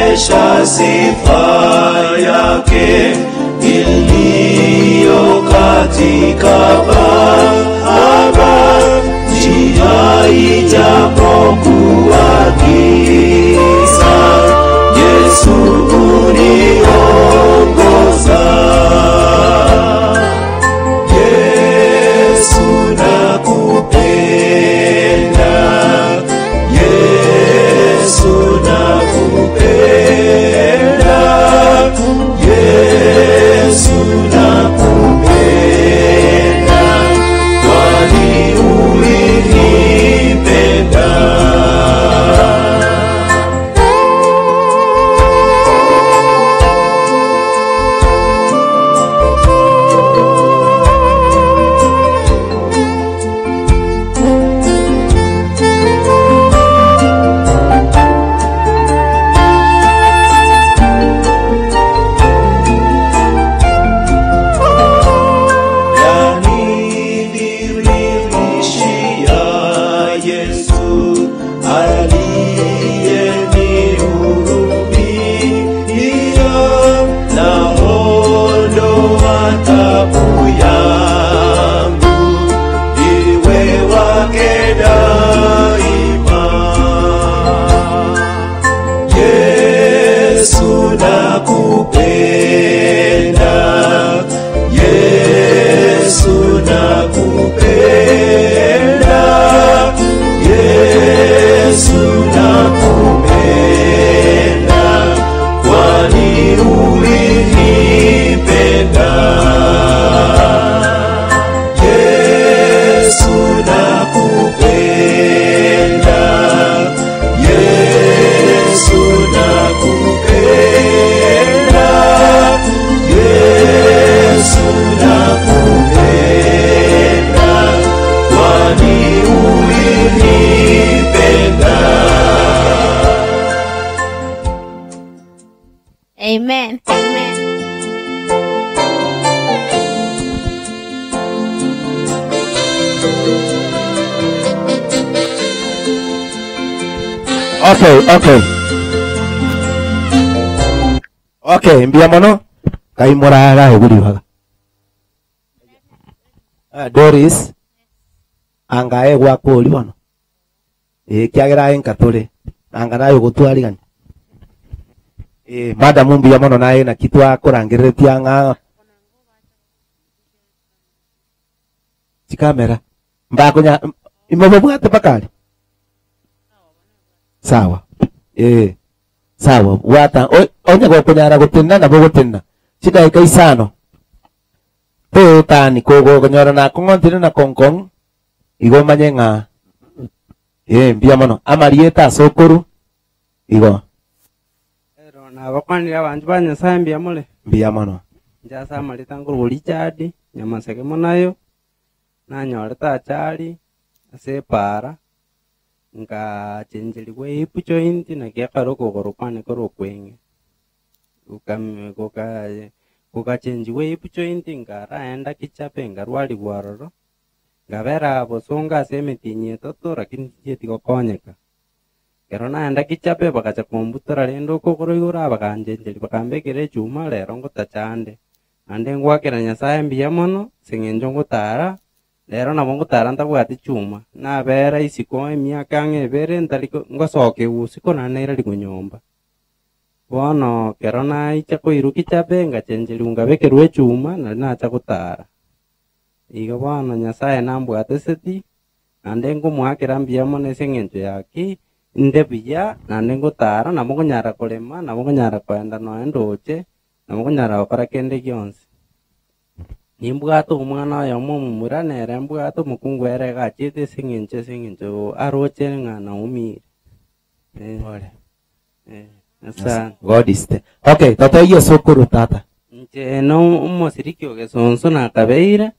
onyesha sifa yake iliyo katika Baba, njia ijapokuwa giza, Yesu uniongoza. Yesu nakupenda, Yesu nakupenda, Yesu nakupenda, kwani ulinipenda. Amen. Amen. Okay, mbia mono kai morara eguriwaga. Doris angae gwa kuri bono. Kiagera enkatore angana yo gutwarigani. Madam mbia mono nae na kitu akorangeretia nga kamera mbakonya imobobwate pakali sawa sawa wata onya gokunyara gutinda na bogutinda chika ikaisano tani kogo konyora na kongontire na konkong igo manyenga mbia mono amarieta sokuru igo ero na bakwanira abantu banya mbia mole mbia mono njasa marita nguru Richard nyamaseke monayo nanyoreta chali asepara nga chenjeliwe ipu joint na kiakaro kogorokwane korokwenge kuka chenjiwe ipu joint nga raenda kichape nga rwali bwaroro nga vera bosonga semetinye toto lakini tieti kokonyeka kero naenda kichape bakacha komputora rendo kokoro yura bakanjenjeli bakambekere chuma lero ngotachande ande ngwakera nyasaye mbia mono singenjo ngotara lero nabo ngotara ntabwati chuma na bera isiko emyaka ng'ebere ntaliko ngosoke usiko nanera likunyomba bono kero naicha koiruki chape ngachenjeli ungabekerwe chuma nari nacha gotara igo bono nyasaye nambwate seti nande ngomwakera mbia mono ase eng'encho yaki nde buya nande ngotara nabo ngonyara korema nabo ngonyara kwenda noenda oche nabo ngonyara gokora kende gionsi nimbwate omwana oyo momumura nere mbwate omokungu ere gachete ase eng'encho aroche ng'ana omire asante God is there. Okay, tata hiyo sokuru tata nche no omosiriki ogesonso nakabeire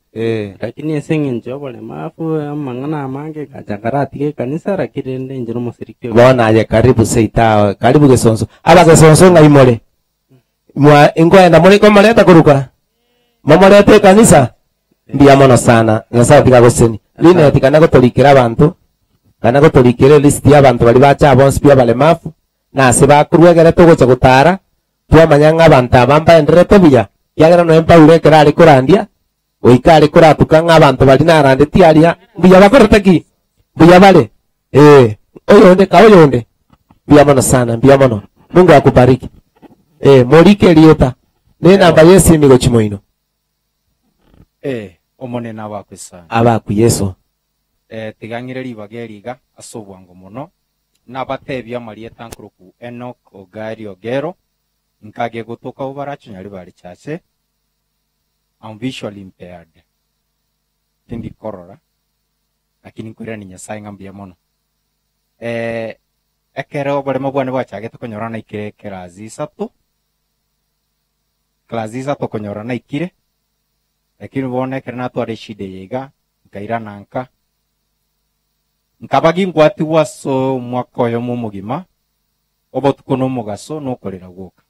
lakini ase eng'encho oboremafu amang'ana amange gachakaratige kanisa rakirende inche nomosiriki bona aye karibu seita karibu gesonso aba gesonso ngaimore mwa ingoenda muri ko mareta kurukora momorete kanisa mbia mono sana nyasaye tikagoseni line tikana gotorikira abantu kana gotorikira list y'abantu bali bacha bonse pia balemafu nase bakurwegere togocha gutara twamanya ng'abantu abambaenderete buya kiagera no Paul ekera ari kurandia oika ari kuratuka ng'abantu bari narandeti aria buya bakorete ki buya bale oyonde ka oyonde buya mono sana buya mono Mungu akubariki morike lieta ne namba Yesu imigo chimoino omonene abakwe sana abaku Yesu tigangire ribageriga asobwango muno nabatebya marieta nkuruku Enoch Ogari Ogero nkage gutuka ubaracho nyari bari chache I'm visually impaired tindi korora lakini kwira ni Nyasaye ngambia muno ekere obore mabwane bwachage tukonyorana ikire kelazi isatu konyorana ikire lakini bone kerna tware shide yega nkaira nanka nkabagi ngwati waso mwaka oyo mumugima obo tukono mugaso nokorera guka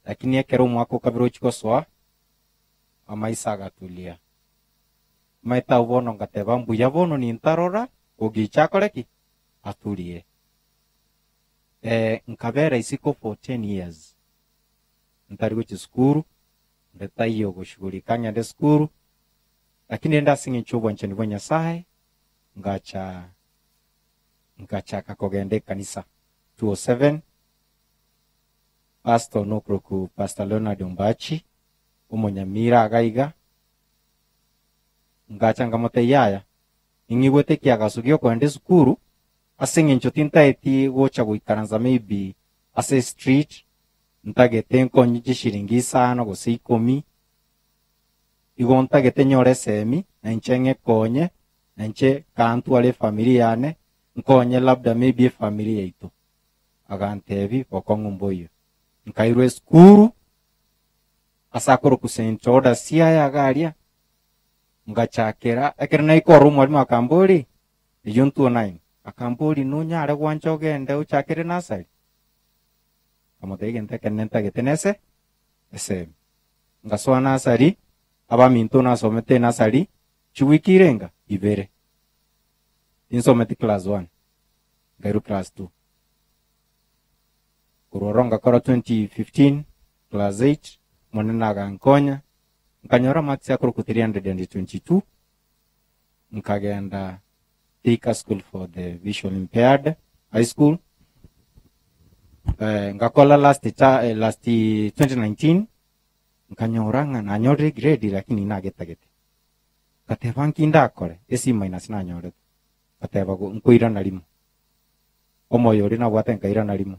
lakini ekero umwaka ukabiro chikoswa amaisa agatulia maita ubono ngateba mbuya bono ni ntarora ugichakoreki atulie nkabera isiko for 10 years ntari guchi skuru ndeta iyo gushughulika nde skuru lakini enda singi chubwa ncheni kwa Nyasaye ngacha kakogende kanisa 207 Pastor Nokroku Pastor Leonard Ombachi umonyamira agaiga ngacha ngamote yaya ingibwete kiagasugio kwende skuru asingi nchotinta eti gocha guikaranza maybe ase street ntagete nkonyi shiringi sana gose 10 igonta gete nyore semi na nchenge konye na nche kantu ale familia yane nkonye labda maybe familia ito agantevi pokongo mboyo nkairwe skuru asakoro kusentoda sia ya garia ngachakera ekerna ikoru mwalimu akamboli yuntu 9 akamboli nunyare gwanchogende uchakere nasari amotege ntekenenta getenese ese ngaswa nasari aba minto nasomete nasari chuwikirenga ibere insomete class 1 ngairu class 2 kuroronga kora 2015 class 8 monena gankonya nkanyora max yakuru ku 322 nkagenda Thika School for the Visually Impaired High School ngakola last 2019 nkanyoranga na nyore grade lakini nagetagete kateba nkindakore esi minus na nyore kateba nkuira na limo omoyo ri na bwate nkaira na limo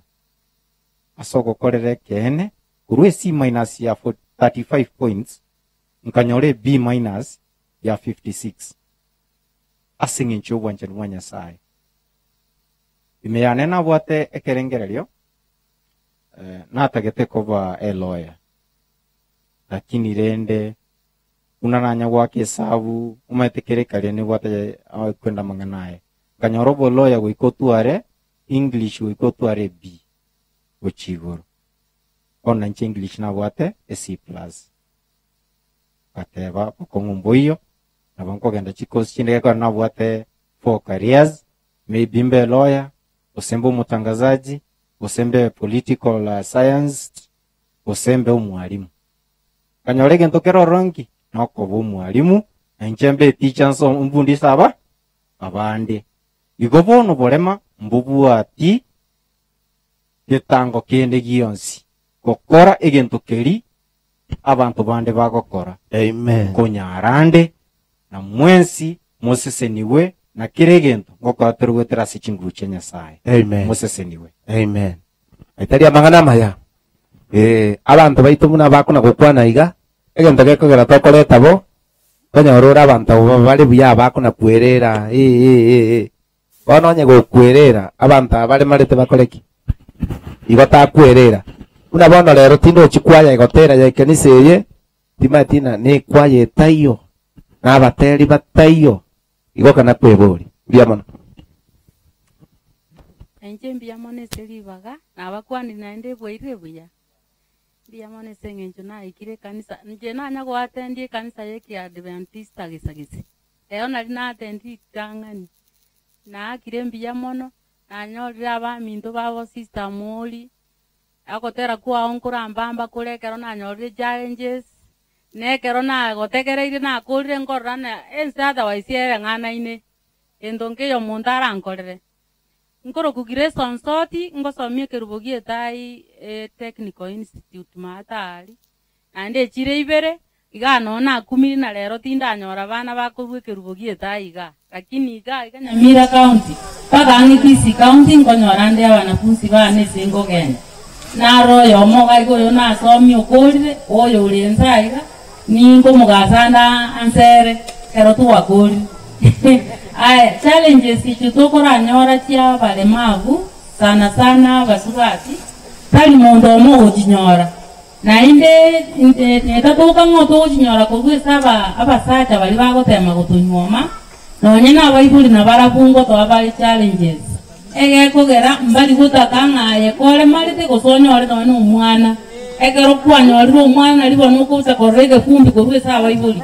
asoko korere kene kuru esi minus ya 35 points nkanyore B minus ya 56 asingi nchubwa ncheni mwa Nyasaye imeyanena bwate ekerengererio natagete koba lawyer lakini rende unananya wake sabu umetekerekalia ni bwate kwenda manganaye kanyorobo lawyer wikotuare English wikotuare B uchigoro ona nche English na bwate C+ kateba okongomboyo nabanko genda chikosi chinde kwa na bwate 4 careers maybe mbe lawyer usembe mutangazaji usembe political science usembe umwalimu kanyorege ntokero rongi noko umwalimu enchembe teacher so mbundisa aba abande igobono borema mbubu ati getango kende gionsi kokora egentokeri abantu bande bagokora amen konyarande na mwensi moseseniwe na kiregento ngokaterwetera sichinguru chenya sai amen moseseniwe amen aitaria mangana maya abantu baitu muna bakuna gukwana iga egento gekogera tokoreta bo konyorora abantu bali buya bakuna kwerera bononye gukwerera abantu abali marete bakoreki igota kwerera una bono lero tindo chikwaya igotera ya kanisa ye timatina ni kwaye tayo nabateri batayo igoka na kwebori biamana enje mbiamone seribaga nabakwani naende bwire buya biamone sengenjo na ikire kanisa nje nanya go attendie kanisa yeki Adventista gisagisi leo nali na attendi tangani na akire mbiamono nanyorire abaminto babo sister Moli agotera kwao nkurambamba kure ekero nanyorire challenges nekero nagotegereire nakurire nkorana ense otherwise ere ng'anaine ento nkeyo omonto arankorere nkorokugire sonsoti ngosomia ekerubo gietaai technical institute matari naende echire ibere iga no nakumire na rero tindanyora bana bakorwa ekerubo gietaai iga lakini iga Nyamira county mpaka Kisi county nkonyora ndi abanafunzi bane ase nkogenda naro yomo gaigoyo nasomia okorire oyo uri ensaiga ningo mugasanda ansere kero tuwakorire aya challenges ichi tukoranyora chia balemavu sana sana basubati tali mondo omo ochinyora nainde netatuka ng'oto ochinyora korwesaba abasacha bali bagotema gotunyoma nonye nabaibuli nabarabungo twabali challenges egekogera mbali gotaka ng'aye kore marite gosonyore none omwana ekero kwanyorire omwana libona okusa korege kumbi korwesa abaibuli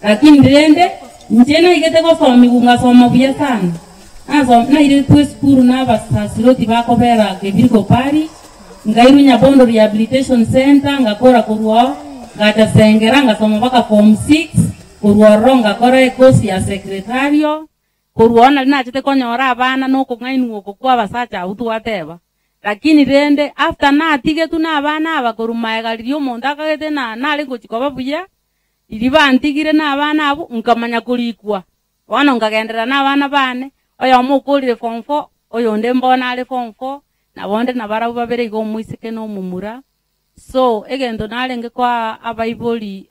lakini ndende njena igete gosomi ngasoma buya sana naire kwe skuru n'abasasiroti bakobera kebiriko pari ngairu Nyabondo Rehabilitation Center ngakora kurwao ngatasengera ngasoma baka form 6 kurwaro ngakora course ya secretario kurwona linachete konyora abana noko ngainu oko kwa basacha utu wateba lakini rende after natige tuna abana abakorumaega lirio monda akagete nale ngochikoba buya iriba antigire n'abana abo nkamanya kurikwa wana ngagendera n'abana bane oyo mukurire form 4 oyo nde mbona ale form 4 na bonde nabarabu babere go muisike no mumura so egendo nalenge kwa abaiboli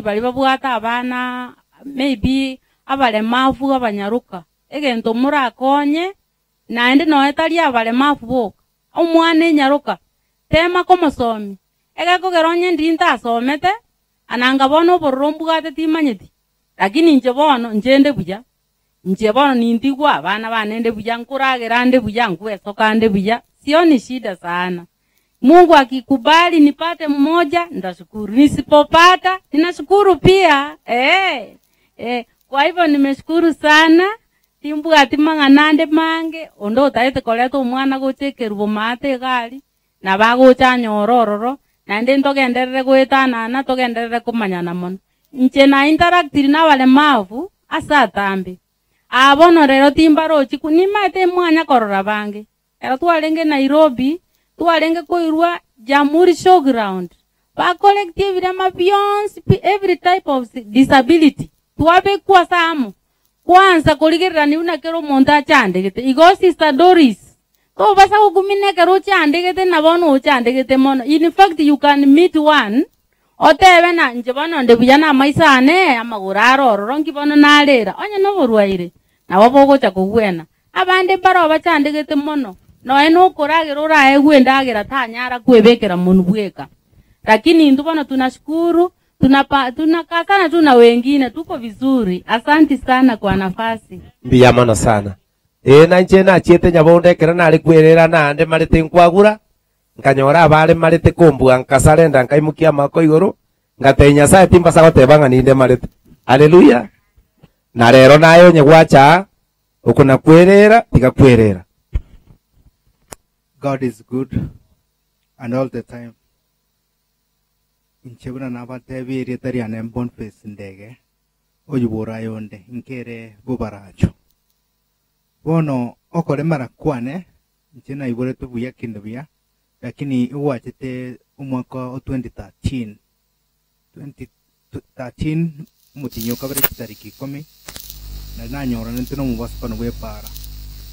bali babwata abana maybe abalemavu abanyaruka egendo murakonye naende noetali abalemavu bo omwana nyaruka tema komosomi egakogeronye ndinta asomete ananga bono borrombugate timanyeti lakini nje bono njende buya nje bono nindigwa abana banende buya nkuragera ande buya nkwesoka ande buya sioni shida sana. Mungu akikubali nipate mmoja ndashukuru, nisipopata ninashukuru pia. Kwa hivyo nimeshukuru sana timbu atimanga nande mange ondo taete koleto mwana gocheke rubo mate gali na bago chanyorororo nande ntogenderere gwetana na togenderere kumanyana mono nche na interactive na wale mavu asatambi abono rero timbaro chiku nimate mwanya korora bange era tualenge Nairobi tualenge koirwa Jamhuri Showground ba collective rama beyond every type of disability tuabe kwa samu kwanza kuligera ni unakero monta chandegete igo sister Doris to basa kugumine kero chandegete na bono chandegete mono in fact you can meet one otebe na njebono ndebuyana maisane amaguraro rongi bono nalera onye no borwaire na bobogo cha kugwena abande baro bachandegete mono no eno koragero urae gwendagera tanyara kwebekera munubweka lakini ndubono tunashukuru tunakakana tuna wengine tuko vizuri. Asante sana kwa nafasi. Mbiyamana sana. Na nje na chiete Nyabondo ekera nari kwerera nande marite nkwagura nkanyora abale marite kumbua nkasarenda nkaimukia mako iguru ngatenya sa timba sa gotebanga ninde marite. Haleluya. Na rero nayo nyegwacha ukuna kwerera tiga kwerera. God is good and all the time. Inchebuna nabatebi retari anem Boniface ndege oyubura yonde inkere bubaracho bono okore mara kwane nchena ibore tubuya kindubya lakini iwachete umwaka 2013 mutinyo kabere tariki 10 na nanyora ntino mubasukano bwepara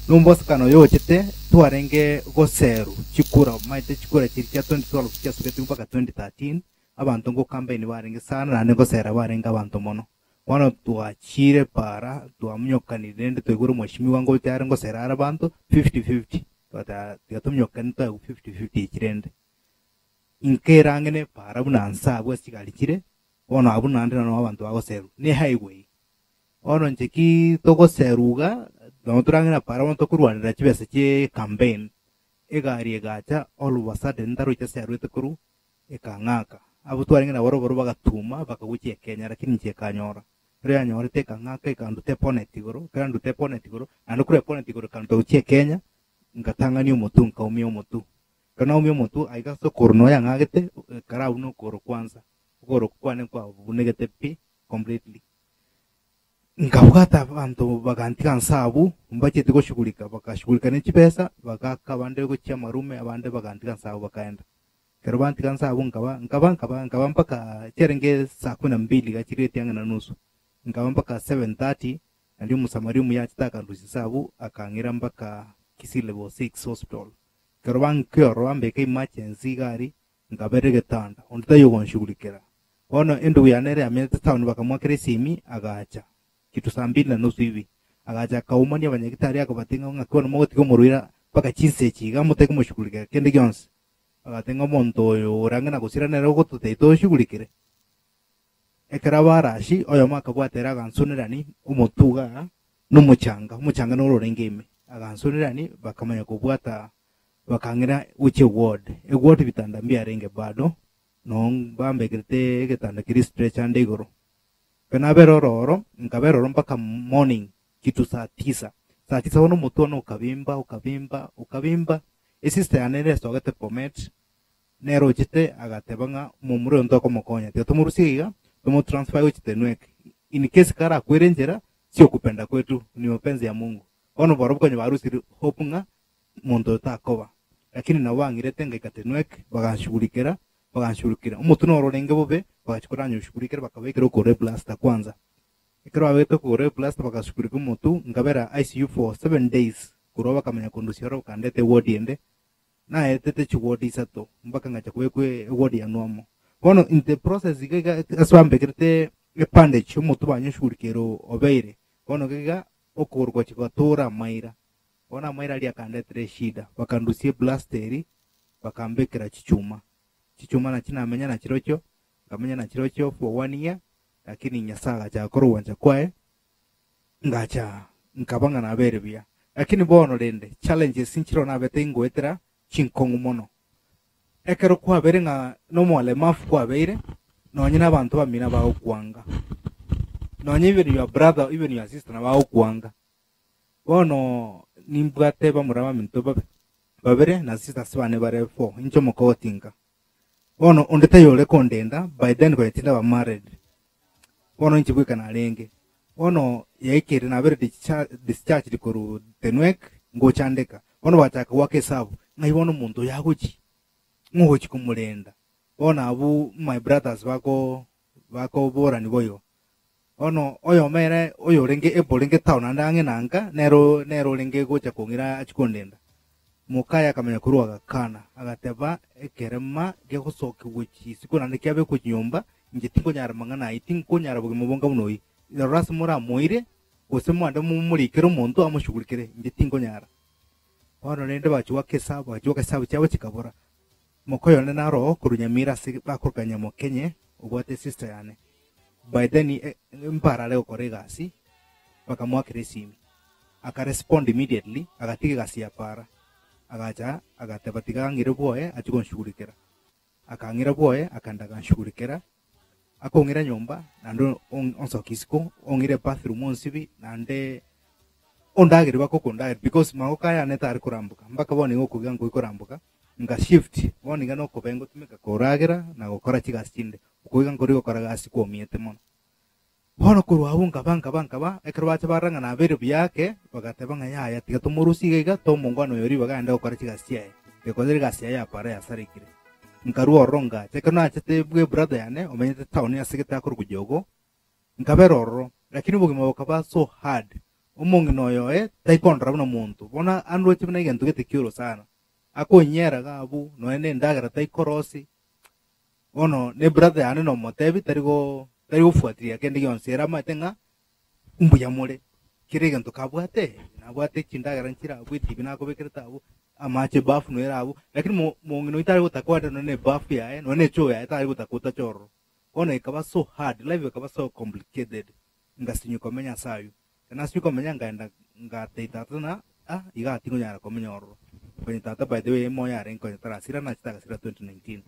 numbosukano yochete tuarenge goseru chikura maite chikura chirikya 2012 kyasukete mpaka 2013 abantu ngo campaign barenge sana na nego sera barenga abantu mono wano tuachire para tuamnyokanire ndi tweguru mwashimi wango tyare ngo sera abantu 50-50 twata tumnyokani twa 50-50 kirende inkerangene para bunansa bwesigalikire wono abunande no abantu bagoseru ni highway wono njeki togoseruga no turangena para wono tokurwanira kibese ki campaign egari egacha all of a sudden ndaro cyaseru tekuru ekangaka abutwaringa na boro bagatuma bakagukiye Kenya lakini ngiye kanyora rya nyora teka ngaka ikandu teponetigoro kandi teponetigoro ando kure ponetigoro kandi ukiye Kenya ngatangani omotu nkaumia omotu kana umia omotu aiga so korno ya ngagete kara uno koro kwanza koro kwane kwa bunegete pi completely nkabwata abantu bagantika nsabu mbachete ko shughulika bakashughulika n'ikipesa bakaka bande ko cyamarume abande bagantika nsabu bakaenda kero bantika nsabu nkaba mpaka cherenge saa 12 gachirete yanga na nusu nkaba mpaka 7:30 ndi musamarimu yachitaka nduzi sabu akangira mpaka Kisii level 6 hospital kero bankero ambeke emergency gari ngaberege tanda ondita yogonshughulikira ono endo yanere amete town bakamwakire simi agacha kitu saa 2:30 hivi agacha kaumania abanyagitari akabatinga ngakona mogoti komurwira paka chinse chiga muteke mushughulika kende gyonse agatenga monto oyo urangana gusira nero gotuteito shugulikire ekara barashi oyo makabwatera agansonirani umutuga n'umuchanga n'ururengeme agansonirani bakamanya kubwata bakangira uche ward bitanda mbiarenge bado no bambegete getanda kiri stretch ande igoro kana berororo nkaberoro mpaka morning kitu saa 9 wono mutono ukabimba sister yanere sogete pomet nero chite agatebanga mumure ntoko mokonya tyo tumurusiga tumu transfer uchite nweke in case kara kwerenjera sio kupenda kwetu ni mapenzi ya Mungu ono baro kwenye barusi hopunga mondo takoba lakini na wangire tenga ikatenweke bagashughulikira umutu no rorenge bobe bagachikoranya ushughulikira bakabekera ko replaster kwanza ikero abete ko replaster bagashughulikira umutu ngabera ICU for 7 days kuroba kamenya kondusiyaro kandete ward ende na etete chigodi sato mpaka ngacha kwekwe ward ya nomo bono in the process giga aswambe kirte epande chumutu banyashurikero obeire bono giga okurwa chikatora maira bona maira ali akandete shida bakandusie blasteri bakambekera chichuma na china amenya na chirocho kamenya na chirocho for 1 year lakini nyasaga cha korwanja kwae ngacha nkabanga na berebia lakini bono rende challenges sinchiro na bete ngwetera chinkongu mono ekero kwa bere nga no mole mafu kwa bere no nyina abantu bamina ba okwanga no even your brother even your sister na ba okwanga bono nimbwate bamurama minto babere na sister sibane bare 4 incho mokotinga bono ondeta yole kondenda by then kwa tinda ba married bono inchibwika na lenge bono yaikere na bere discharge dikoru tenwek ngochandeka bono bataka wake sabu ngaibono muntu yaguchi ngochi kumulenda bona abu my brothers bako bora ni boyo ono oyo mere oyo renge ebolenge town andange nanga nero renge gocha kongira achikondenda mukaya kamenya kuruaga kana agateba ekerema gekosoke guchi sikona ndikyabe ku nyumba ngitingo nyara mangana itingo nyara bugi mubonga munoi ras mura moire osemo ande mumurikero muntu amushugulikire ngitingo nyara ono nende bachuwa kesabu cyawe kikabura mokoyo naro kurunyamira bakurukanya mokenye ubwate sister yane by then mparale okoregasi bakamwakire simi akarespond immediately agatike gasi ya para agacha agatebatiga ngire boye achikonshugurikira akangira boye akandaga nshugurikira akongira nyumba nando onsokisiko ongire bathroom onsibi nande ondagire bakokondagire because magokaya netari kurambuka mbaka bone ngokuga ngoikurambuka nga shift bone ngano kobengo tumeka koragira na gukora kigastinde ukuga ngori gukora gasi komiete mono bono kurwabunga banka ekero bacha baranga na bere byake bagatebanga yaya tiga tumurusiga iga to mungwano yori baganda gukora kigasi yae bekozeri gasi ya para ya sarikire nkaruo ronga tekano achete bwe brother yane omenyete town ya sigeta kurugogo nkaberoro lakini bugimo bukaba so hard umungi noyo taikondra buno muntu bona andwe chibina igento getekiro sana akonyera gabu no ene ndagara taikorosi ono ne brother yane no motebi tarigo fuatiria kende yonsera matenga umbuya mole kirega ntokabwate nabwate chindagara nchira bwiti binako bekereta abu amache bafu no era abu lakini mungi no itari utakwata no ne bafu yae no ne cho yae itari utakuta choro ono ikaba so hard life ikaba so complicated ngasinyu komenya sayu kana siku komenya ngaenda ngateita tuna iga tingo nyara komenya oro kwenye tata by the way mo yare nko tara sira na chita sira 2019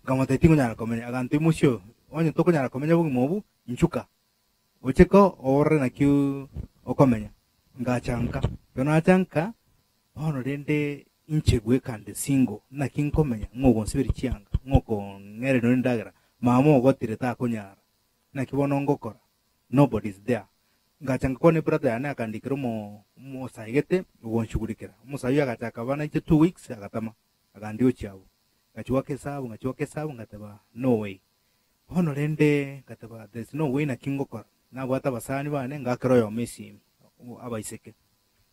kama tetingo nyara komenya agantu musho onye toko nyara komenya bugi mobu nchuka ocheko ore na kiu okomenya ngachanka kana chanka bono rende inche gwekande singo na kinkomenya ngogo nsibiri chianga ngoko ngere no ndagara mama ogotire ta kunyara na kibono ngokora nobody is there ngachanga kone brother yana akandikira mo saigete ugonshugurikira musayo agachaka bana 2 weeks agatama agandio chabo ngachiwake sabu ngataba no way bono rende ngataba there's no way na kingokora na bwata basani bane ngakiro yo Messi abaiseke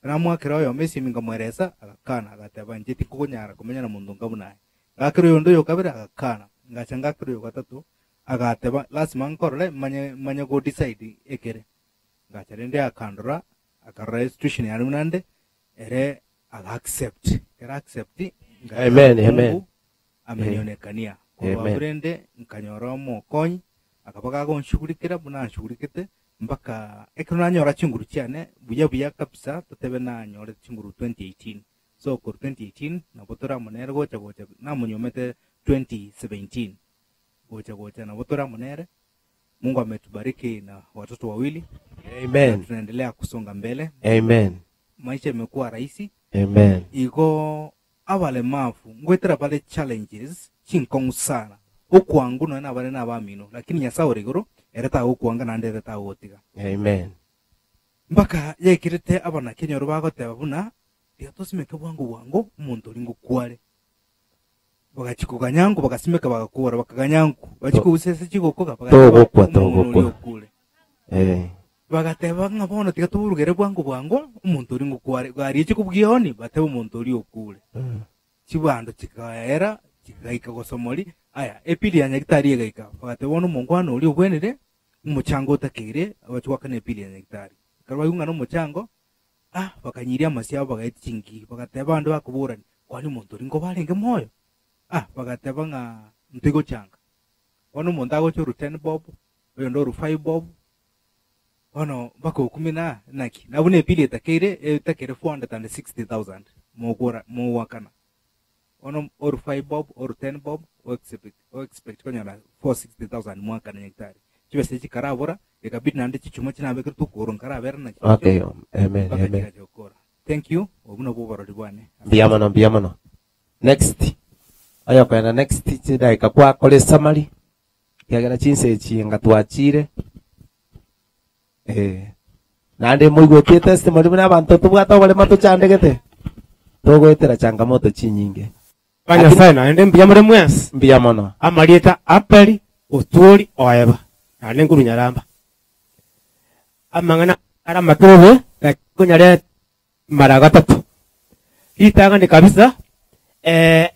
ramwa kiro yo Messi ngamweresa agakana agataba njeti kukunyara kumenya na mundu ngabunaye ngakiro yo ndo yo kabira agakana ngachanga kiro yo gatatu agateba last man korle manya go decide ekere ngacharende akandora akarestitution ya runande ere accept amen amenyonekania kwa brende nkanyora mo konyi akabaga go nshugurikira buna nshugurikite mpaka ekona nyora chinguru cyane buya kapsa tutebe na nyora chinguru 2018 so ko 2018 na botora monere gocha na munyomete 2017 gocha na botora monere. Mungu ametubariki na watoto wawili. Amen. Tunaendelea kusonga mbele. Amen. Maisha yamekuwa rahisi. Amen. Iko abalemavu ngwetera pale challenges chinkong sana. Okwangu no na bale na bamino lakini nyasawo rigoro ereta okwanga na ndeta otiga. Amen. Mbaka yekirete abana Kenya rubagoteba buna yatosimeke bwangu umuntu lingo kwale. Bagachikuganyangu bagasimeka bagakura bakaganyangu bachikubusese chigoko togokwa bagateba ngabona tigatubugere bwangu umuntu uri ngukware bwari chikubwiyoni bateba umuntu uri okule chibando chikaera chikaika gosomori aya epili ya nyagitari yegaika bagateba no mungwano uri obwenere umuchango takire abachwakane epili ya nyagitari karwa yunga no muchango bakanyiria amasya bagaitingi bagateba ando bakuburani kwani umuntu uri ngo barenge moyo bagateba nga mtigo changa wano mondago cho 10 bob oyo ndo 5 bob wano bako 10 naki nabune pili takere 460,000 mo wakana wano or 5 bob or 10 bob o expect konyala 460,000 mwaka na hektari chibe sechi karabora ekabidi nande chichuma chinabe kirtu koron karabera na okay amen thank you obuno bubaro dibwane biamano next aya kwenda next chidai kwa kole samari yagera chinse chinga twachire nande muigwetie testimony buna abantu tubwata bale matuchandegete togwetera changamoto chinyinge kanya sana ende mbiyamore mwes mbiyamano amarieta apeli oturi oeba nande nguru nyaramba amangana ara matobe kunyare mara gatatu itanga ni kabisa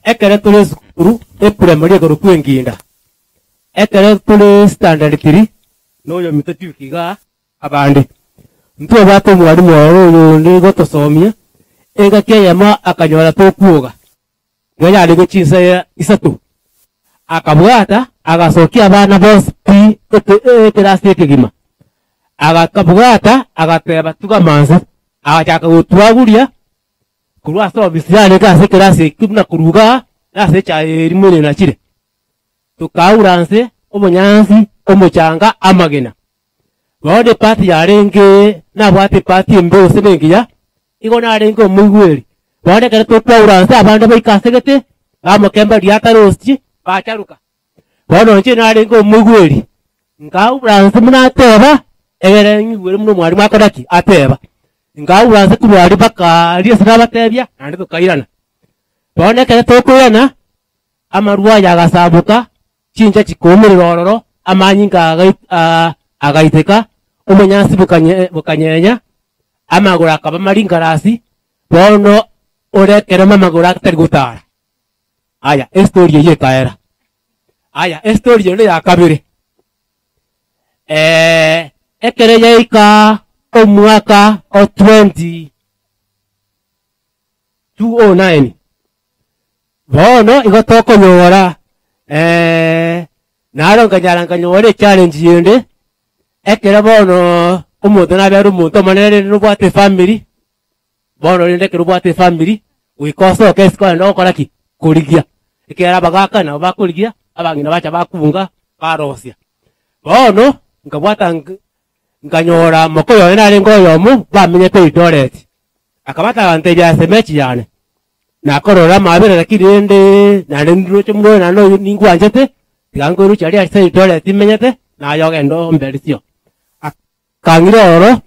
ekere tuli skuru eprimary ko rukwenginda ekere tuli standard 3 noyo mitatu kiga abande ntwe bato mwalimu wao ndi gotosomia ega kiyama akanyora tokuoga ngaya ali gochinsa ya isatu akabwata agasokia abana bose pi terasi kigima agakabwata agateba tugamanze agachaka gutwaguria kurwa so bisiyane kase kerase kibna kuruga nase cha rimwe na chire tukauranse omunyansi omuchanga amagena bode party yarenge na bwate party mbe sebengiya iko na renge omugweri bode kare tukauranse abanda baikasegete amokemba ryata rosti bacharuka bode nje na renge omugweri ngauranse munateba egere ngwere muno mwari makodaki ateba ngauranse kubwari baka riesra batebya nandi tukairana bone kare tokoyana amarwa yagasabuka chinja chikomerororo amanyinga agaiteka umunyansi bukanyenya amagura akaba maringarasi bono orekere mamagura atari gutara aya story ye kaera aya story yo ya kabire ekere yeika omwaka o 2009 bono igotoko nyora naro nganyaranga nyore challenge yende ekera bono umuntu naberu umuntu manere nubwate family bono rende kerubwate family wikoso kesko ndo koraki kurigia ekera bagaka na bakurigia abangina bacha bakubunga barosia bono ngabwata nganyora mokoyo nare ngoyo mu bamenye pe Eldoret akabata abanteja semechi yani na korora mabere lakini ende na ndiro chumgo na no ningwanjete tigango ruchi ali ase toilet imenyete na yoga ndo mberisio akangiro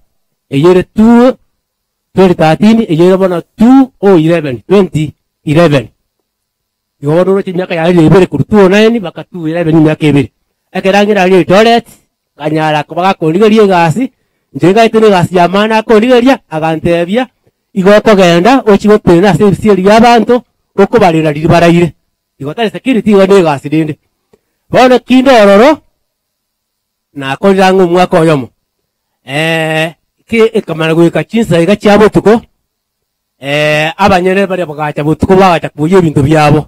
eyere 2013 eyere bona 2011 yoro ruchi miaka ya ile ibere kurutuo nani baka 2011 miaka ibere ekerangira ali toilet kanyara kubaga koligerie gasi njenga itene gasi ya mana koligeria agantebia igoko genda ochigotena service ya abantu okubalira libaraire igotari security ngone gasi dinde bona kindororo na korangu mwako yomo ke ekamara gwika chinsa iga cyabo tuko abanyere bari bagacha butuko bagacha kuye ibintu byabo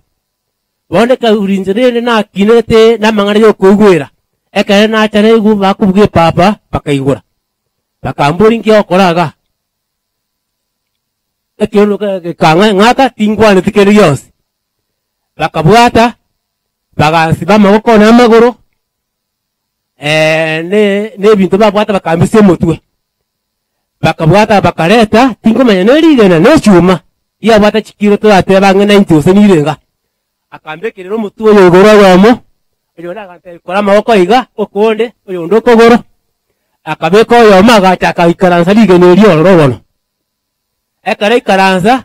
bona ka urinjere na kinete na mangara yo kugwera ekare na chare gu bakubwe papa bakaigura bakamburi ngi okoraga ekero kanga ngaka tingwane tikeri yose bakabwata bagansiba amaboko n'amaguru ne bintu babwata bakambise mutwe bakabwata bakareta tingomanya nerigena n'ecyuma iya bwata kikiro turateba ngena intose nirenga akambekerero mutwe yo goro yomo eyo nagante kora amaboko iga okonde oyo ndoko goro akabeko yo magacha akaikaransa ligene ryo robono ekare ikaransa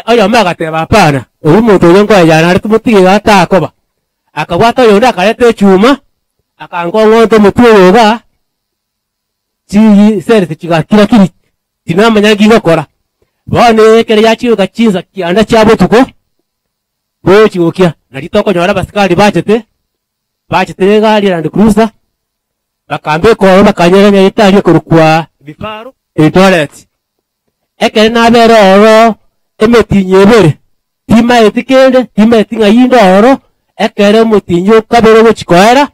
oyo magateba pana umuntu yongo yana ari tumutige gatakoba akabwata yo ndakarete cyuma akangongo mutwe yoga chi serse kigakira kiri tinamanya gigokora bone kere yachiuka chinza kianda cyabo tuko bo chiukia nalitoko nyora basikali bachete gari Land Cruiser bakambe ko bakanyeranya itari kurukwa bifaru toilet ekere na bero emetinye bere tima etikende tima etinga yindoro ekere mutinyo kabero gochikoera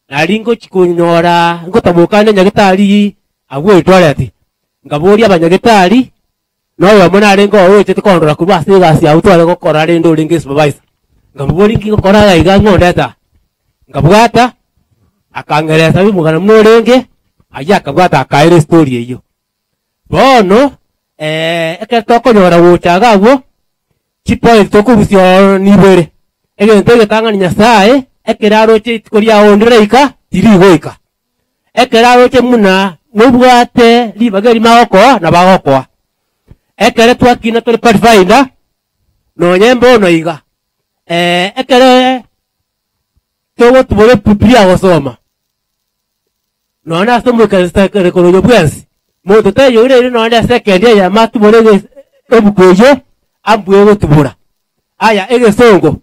naringo chikunyora ngotabukane nyagitari agwe toilet ngaburi abanyagitari noyo mona arengo oche tikondora kubase gasi autwale gokora rendo ringi supervisor ngaburi ngi gokora iga ngondeta ngabwata akangereza bimugana mnorenge aya akabwata akaire story eyo bono eketoko nyora guchaga gwo chipo tokubusyo nibere egento getanga nyasaye ekeraro che koria ondireika tirigoika ekeraro che muna nubwate libageri maoko na bagoko ekere twakina tuli pathfinder no nyembo no iga ekere togo tubole pupia gosoma no na somo kare kono bwensi moto tayo ire no na second ya matu bole ebukoje ambwe tubura aya ege songo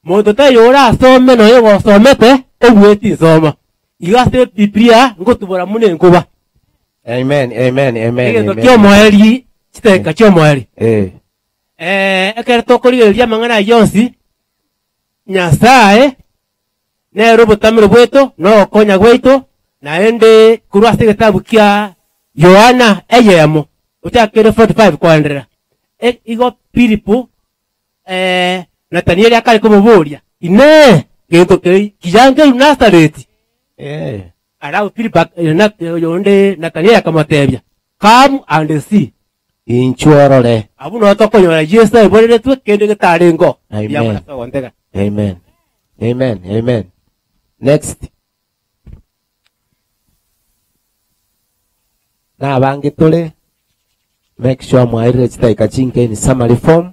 moto tayo ora some no yego somete ebweti soma iga se pipia ngotubura mune nkuba amen ege kyo moeri chiteka kyo moeri ekere tokorigeria mangana yonsi nyasaye ne robotamiro bweto no konya gweito naende kurwase gitabu kia Yohana eyemo utakere 45 kwandera igo Filipo Nathaniel akali kumuburia ine gento kijange Nazareti ara Filipo yonde Nathaniel akamatebya come and see inchorore abuno tokonyora Yesu ebolere tu kende gitarengo amen next na bangi tole make sure mwa register ikachinke ni summary form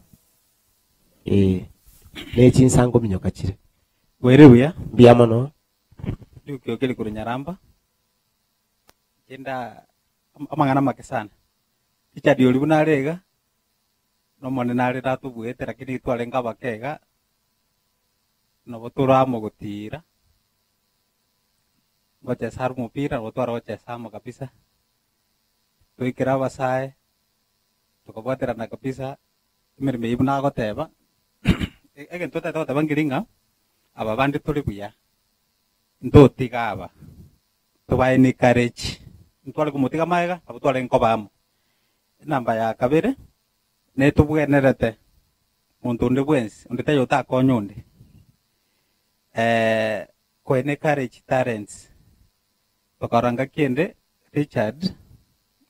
ne chinsango minyoka chire werebuya biamono dukyo kele kurunyaramba kenda amangana make sana icha dioli bunarega no mone nare ratu buete lakini twalenga bakega no botura mogotira ngote saru mupira botwara oche sama kabisa tuikira basae tukabwatira na kabisa imirime ibuna goteba ege ntota tota bangiringa aba bandi tuli buya ndotiga aba tubaye ni courage ntwale kumutiga maega abutwale nkobamo namba ya kabere ne tubwenerete muntu ndi bwensi ndite yota konyundi kwene courage talents tokaranga kiende Richard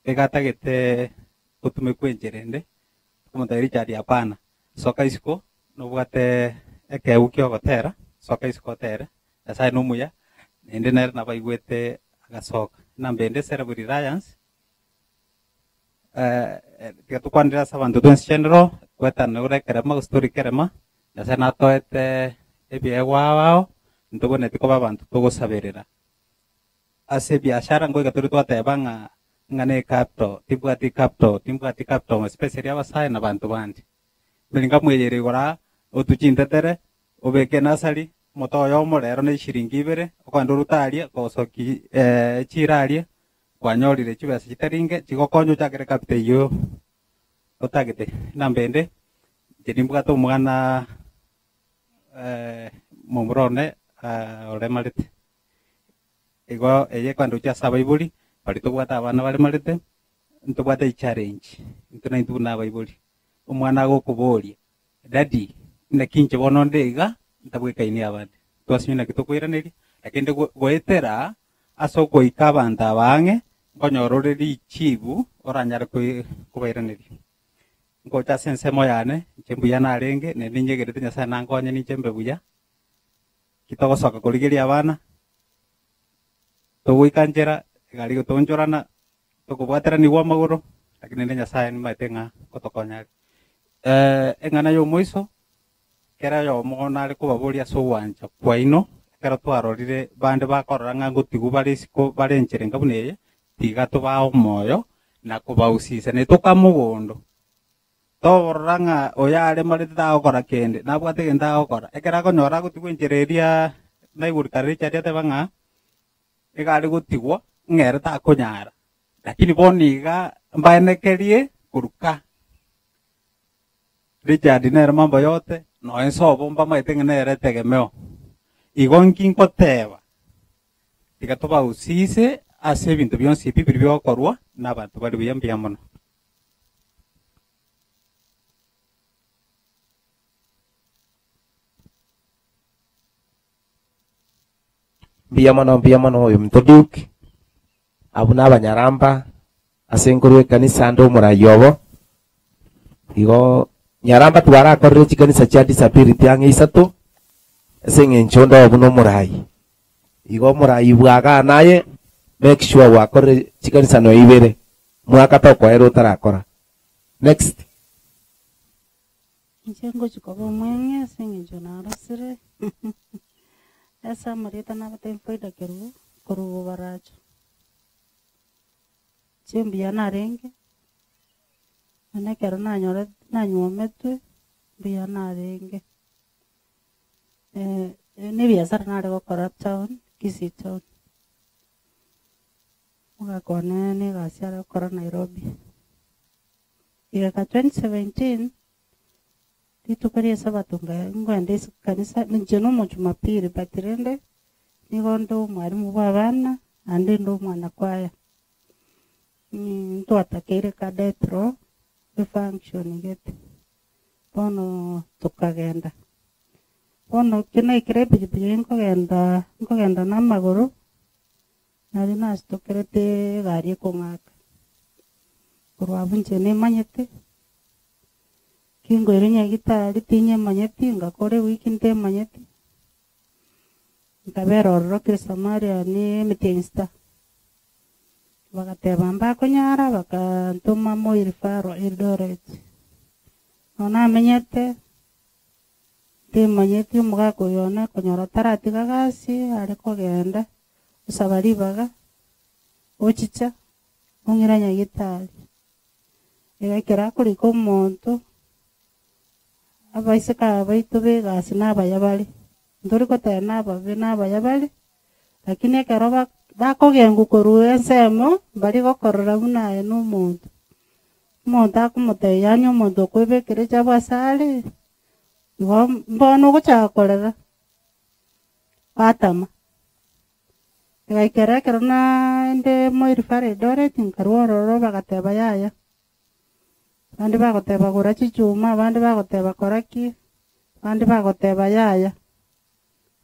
egatagete utume kwenjerende kumuta Richard apana soka isiko no bwate ekeu kiogotera soka isiko tere asa no muya ende na baigwete agasoka nambende Cerebral Alliance tukwandira sabantu twensi general kweta nure kerema story kerema asa natoete ebiegwa wao ntubone tikoba bantu tugusaberera ase biashara ngo igaturi twatebanga ngane capital timbwati capital especially abasai na bantu bandi bilinga mweyere gora otuchintetere obeke nasari motoyo morero ne shiringi ibere okwanda rutaria kosoki chiraria kwanyorire chibesa chitaringe chigokonyo chakere capital yo otagete nambende jenimbwa to mwana mombrone ole malete ego eye kwando cha sabaibuli bali to bwata abana bali malete nto bwata challenge ntuna intuna baibuli umwana go kubolia daddy na kinche bono ndega ntabweka ini abandi twasina kitokwiraneri lakini goetera asoko ikabanda bange ngonyororeri chibu oranyara kubairaneri ngocha sense moyane chembuya narenge ne ninyegerete nyasa nangonya ni chembe buya kitogosoka kurigeria abana tuguikanjera gari gutonjorana tukubwatera ni gwa maguru lakini nenya sae ni maitenga kotokonya engana yo moiso kera yo mona ari kubaburia so wanja kwa ino kera twarorire bande bakorora ngango tigu bari siko barenchere ngabuneye tiga to bao moyo na kubausisa ne tukamugondo toranga oyare marite ta okora kende na bwate genda okora ekera konyora gutigwenjereria na igurikari chati atebanga egari gutigwa ngere ta kunyara lakini boniga mbaenekerie kuruka Richard nere mambo yote no ensobo mba maitenge nere tegemeo igonki nkoteba tigatoba usise ase bintu byonsi bibiri byokorwa n'abantu bari biyambya mono mbiyamano oyo mtoduki abuna abanyaramba asenkorwe kanisa ndo murayobo igo nyaramba twara korre chikanisa cha disability ange isato asenge nchondo abuno murai igo murai bwaga naye make sure wakorre chikanisa no ibere mwaka toko ero tarakora next Njengo chikobo mwenge asenge njona arasire esa marita na bate faida keru baracho chimbi anarenge ane kero na nyore na nyometwe bia narenge ne biashara na rego corrupt town Kisii town muga kone ne gasiara kora Nairobi ika 2017 titukaria sabatunga ngwende kanisa njeno mu Jumapili batirende nigondo mwarimu b'abana ande ndo mwana kwaya ndo atakere kadetro the function gete bono tukagenda bono kina ikrepi nkogenda n'amaguru nari nasitokerete gari kongaka kurwabunje nemanyete kingo irinya gitari tinye manyeti ngakore wiki nte manyeti ngabero Samaria ni mitinsta bakateba mbako nyara bakantuma mo irfaro Eldoret ona menyete te manyeti mugako yona konyora tarati gagasi ari kogenda usabari baga ochicha ongiranya gitari egakera kuri ko muntu abaiseka baitu begasi n'abayabali ndori ko tena ababe n'abayabali lakini ekero bakogengu koruwe ensemo bari gokorora bunaye n'omuntu omuntu akumuteyanyo omuntu okwebekere kyabasale igo mbono ogochakorera batama egakera ekero naende moirifare Eldoret nkarwororo bagateba yaya bandi bagoteba gora chichuma bandi bagoteba koraki bandi bagoteba yaya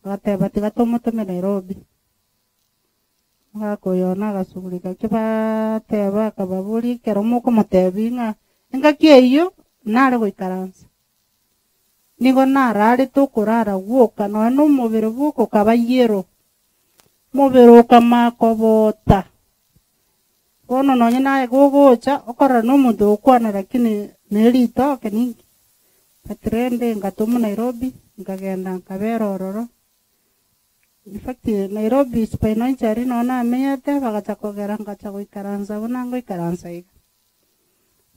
bagateba tigatomutume Nairobi Gakoyona agasugurika kibateba akababuri kero mukomotebi ng'a engaki eyo nare goikaransa nigo narare tokorara gwoka noe na omobere bwoko kaba yero mobere okamakobota bono nonye naye gogocha okorora na omonto okwana lakini neritoke ningi patrende ngatomu Nairobi nkagenda nkabera ororo. In fact, Nairobi spaino nchari nona amenyete bagacha kogera ngacha goikaransa bona ngoikaransa iga.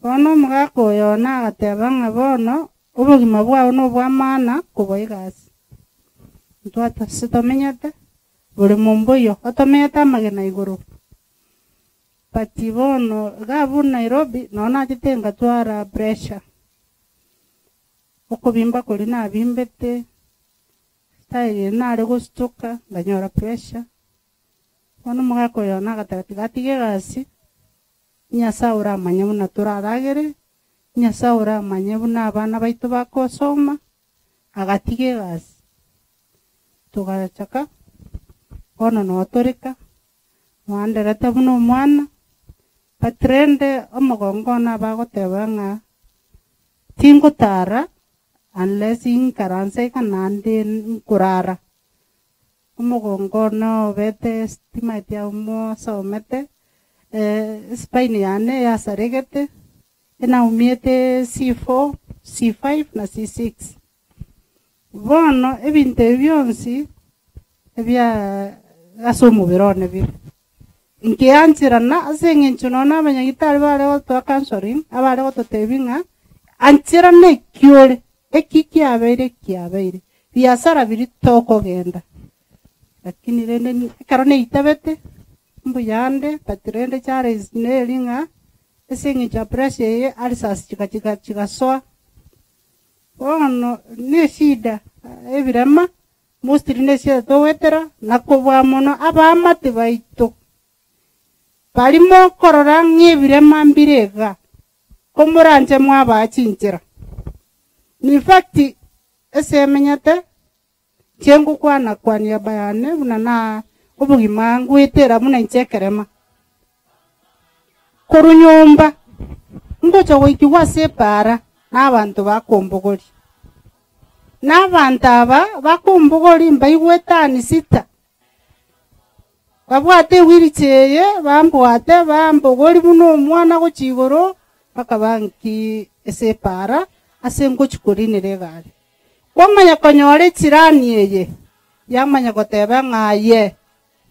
Bono mugakoyona agateba ng'a bono obogima bwao no bwa maana kuba igasi. Ntwata sitomenyete buri mumbuyo otomenyete amagena iguru. Pati bono gabu Nairobi nona chitenga twara pressure. Okubimba kuri nabimbete tayi nare gustuka nganyora pressure. Bono mugakoyona agatagatige gasi. Nyasaura amanye buna turaragere, nyasaura amanye buna abana baitu bakosoma, agatige gasi. Tugachaka, bono notoreka, mwanderete buna omwana, patrende omogongo nabagoteba ng'a tingotara unless inkaransa ikanande nkurara. Omogongo no bete estimate ya umo somete, Spain yane ya saregete ena umiete C4, C5 na C6. Bono ebinte byonsi ebya asumu birone bi. Nke anchirana asenge nchunona abanyagitari bale goto counseling abale goto tebinga anchirane kyole ekiki abeire kiabeire. Biasara biri toko genda. Lakini rende karone itabete mbuyande patrende chare isnelinga esingi cha pressure ye alisas chika soa ono ne shida ebirema mostri ne shida to wetera nakobwa mono abamate baito palimo korora ng'ebirema mbirega komuranje mwaba chinjira. In fact esemenyete chengu kwana kwani bayane bunana obugima ngwetera muna nchekerema korunyumba ngocha goikiwa separa n'abantu bakombogori n'abantu aba bakombogori mbaigwetani sita babwate wiricheye bambwate bambogori buno omwana gochigoro bakabanki separa asengo chikorinere gari kwamanya konyore chirani eye yamanya goteba ng'aye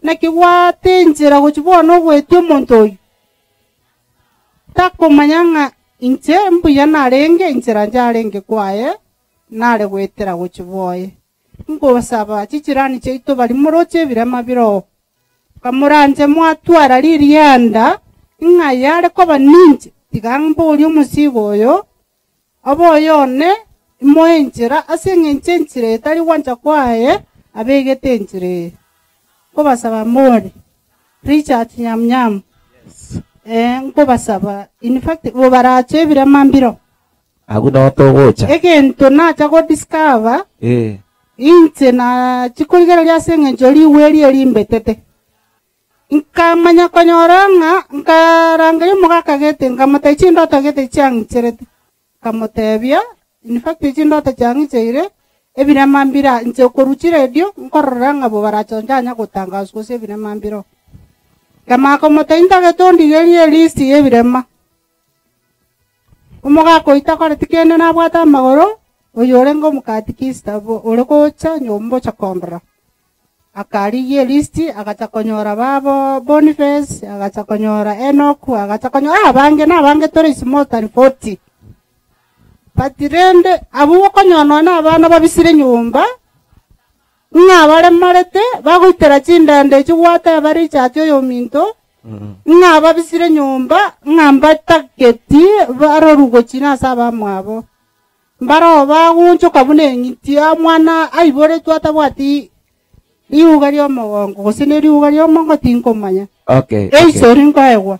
nakiwate njira gochibona ogwetio omonto oyo takomanya ng'a inche mbuya narenge inchira njarenge kwaye nare gwetera gochiboye ngobasaba chichirani chaito bari moroche ebirema biro kamuranje mwatwara ririanda ng'a yare koba ninche tigambori omusigo oyo aboyone imoenchera aseng'enche enchira etari wancha kwaye abegete enchira kobasaba mori Richard Nyamnyam nkobasaba in fact bobarache ebirema mbiro aguno togocha egento nacha go discover inche na chikorigera lya seng'encho liweri elimbetete nkamanya konyoranga nkarangira mugaka gete nkamata chindoto gete changcherete kamotebia in fact chindoto changcheire ebirema mbira nche koruchi radio nkororanga bobaracho njanya gutangaza kose ebirema mbiro kama komota indaga tondi geli list ebirema umugako itakore tikene na bwata magoro oyorengo mukatikista ole kocha nyombo cha kombra akari ye list agachakonyora babo Boniface agachakonyora Enoch agachakonyora abange tore smota 40 patirende abuwo konyono na abana babisire nyumba ng'abare marete bagoitera chindande chiwata bari chatyo yominto ng'aba bisire nyumba ng'amba taketi barorugo china saba mwabo mbaro baguncho kabune ngitia mwana aibore twata bwati iugari omogongo gosineri ugari omongo tinkomanya okay sori nkaegwa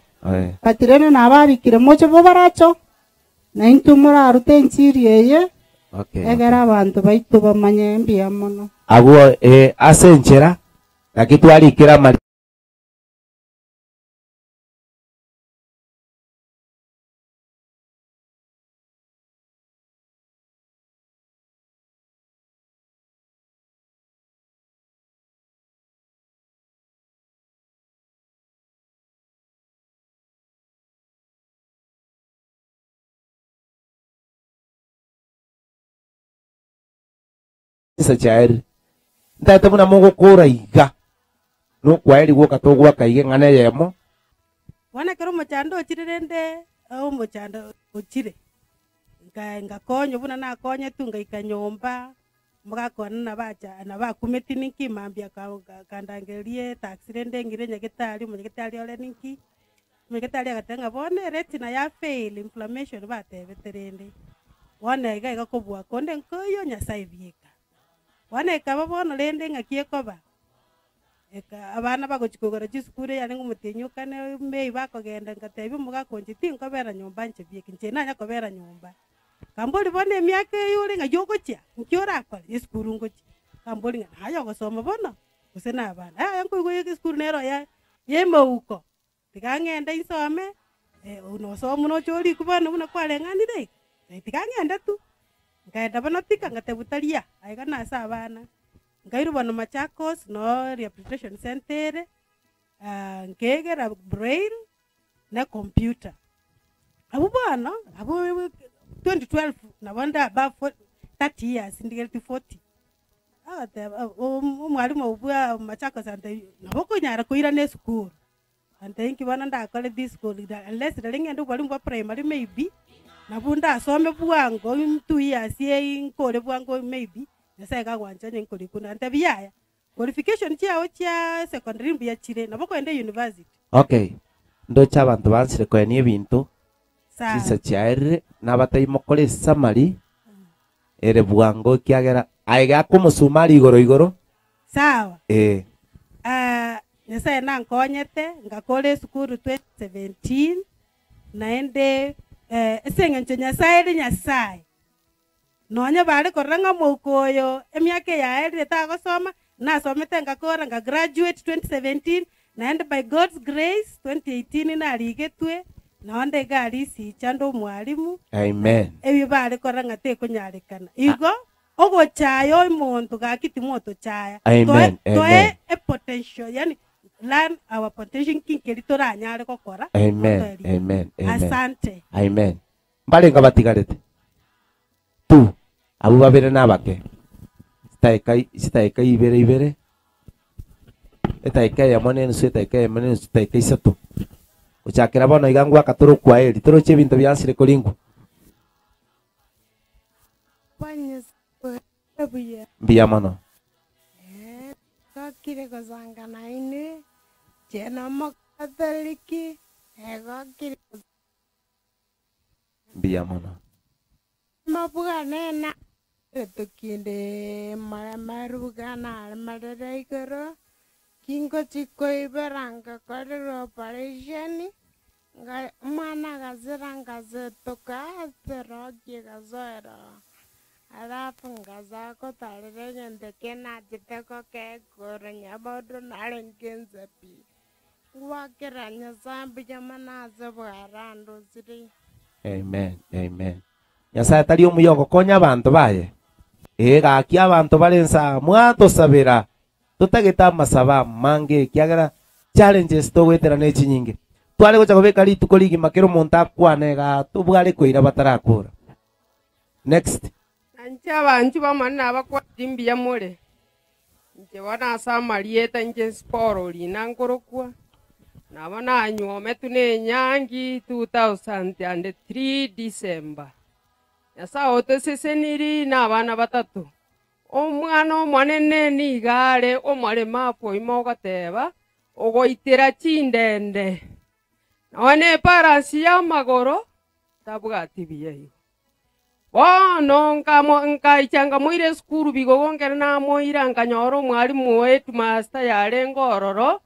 patirene na babikire moche bo baracho na intumura arute nchiri eye egera abantu baitu bamanye mbia mono aguo asenchera nakitwari kira isa chairi ndate muna mungu kura iga no kwairi gwoka to gwaka ige ngane yemo wana kero mochando ochirende au mochando ochire ngakonyo buna nakonye tu ngaikanyomba mugakona na bakumeti ninki mambia kandangerie taxirende ngire nyagitari munyagitari ole ninki munyagitari agatenga bone retina ya fail inflammation batebeterende wana iga kobwa konde nkoyo nyasaye bieka wana ikaba bono rende ngakie koba eka abana bagochikogora chisukure yani ngumutinyukane mei bakogenda ngatebi mugakonji tinkobera nyomba nche bieki nche nanya kobera nyomba kamboli bone miaka yule ngayogocha nkiora akora iskuru ngochi kamboli nga hayo gosoma bono usena abana yangu goye iskuru nero ya yemo uko tikangenda isome uno somo no chori kubana una kwale ngani dei tikangenda tu ngaenda bana tika ngatebutalia aiga na sa abana ngairu bana Machakos no rehabilitation center ngegera brain na computer abo bana abo 2012 na wanda above 30 years ndigel 40 mwalimu ubwa Machakos ante naboko nyara kuira ne school ante inki bana nda kole this school unless dalingendo bali mwa primary maybe nabunda asome bwango 2 years ye inkole bwango maybe nasa ga gwanja nyenkole kuna ante biyaya qualification chao cha secondary mbia chire naboko ende university. Okay ndo chabantu bansire ko ni ebintu sisa chaire nabatayimo kole samari ere bwango kiagera aiga kumusumari igoro sawa nyasaye nankonyete ngakole sukuru 2017 naende esengenche nyasaye nonya bale koranga mokoyo emyake yaere tagosoma nasomete ngakora nga graduate 2017 naende by God's grace 2018 narigetwe naonde gari si chando mwalimu. Amen. Ebi bale koranga te kunyarekana igo ogo chayo muntu gakiti moto chaya. Amen. Toe a potential yani learn our potential kinkeri toranyare kokora. Amen. Amen. Asante. Amen. Mbale ngabatigarete tu abo babere nabake sitaika ibere etaika ya monene sitaika ya monene sitaika isatu uchakira bono igangwa katoro kwa eri toro chebinto byansire kolingu mbia mano kakire kozanga naine jena makataliki kakire mbia mano mabuga nena tukinde maruga na madaraigoro kingo chikoi beranga kore operation mwana gaziranga zetoka zerogi gazoera alafu ngazako talirege ndekena jiteko ke gorenya bodo nalengenza pi wakira nyasambi jamana zabwarando ziri. Amen. Amen. Nyasaye tari omuyogo konya abantu baye gaki abantu barensa mwato sabira tutageta masaba mange kiagera challenges to wetera nechi nyingi twale gocha gobeka ritu koligi makero monta kwanega tubware koira batarakura. Next ancha bantu bamana abakwa dimbia mole nje wana samarieta nje sporo linangorokwa na bana anyome tune nyangi 2003 December yasa oteseseniri na bana batatu omwana omwanene nigare omwale mapo imogateba ogoitera chindende naone paransi ya magoro tabwati biyeyo bono nkaichanga moire skuru bigogongera na moira nkanyoro mwalimu wetu master yare ngororo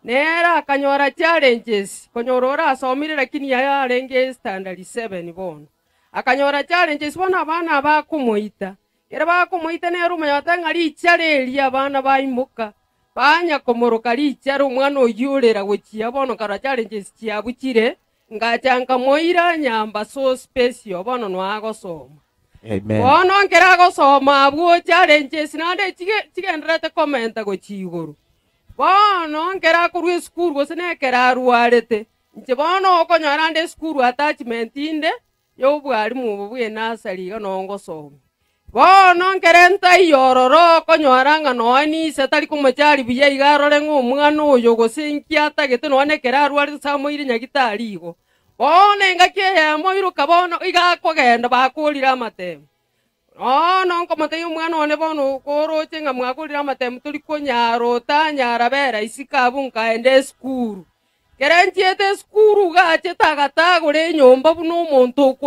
nera akanyora challenges konyorora asomire lakini yarenge standard 7 bono akanyora challenges bona abana bakumuita era bakumuita nero mayota ngari chareli abana baimuka banya komoroka richaro umwana oyurera gochia bono kara challenges chiabukire ngachanga moira nyamba so special bono no agosoma. Amen. Bono ngera gosoma bwo challenges nande chigendrete comment gochiguru bono ngera kurwe school gosene kera ruarete nche bono okonyara nde school attachment inde yo bwari mu bwe nasari ga nongo so bono nkerenta iyororo konywaranga noanise tari kumachari buya igarore ng'omwana oyo gosenkia atagete noanekera arwarire samoire nyagitari igo bono engakeyemo iruka bono igakogenda bakurire amatemu no nkomotei omwana one bono okoroche ng'a mwakurire amatemu tori konyarota nyara bera isikabu nkaende esukuru kera nchiete esukuru gachete agatagora enyomba buna omonto okori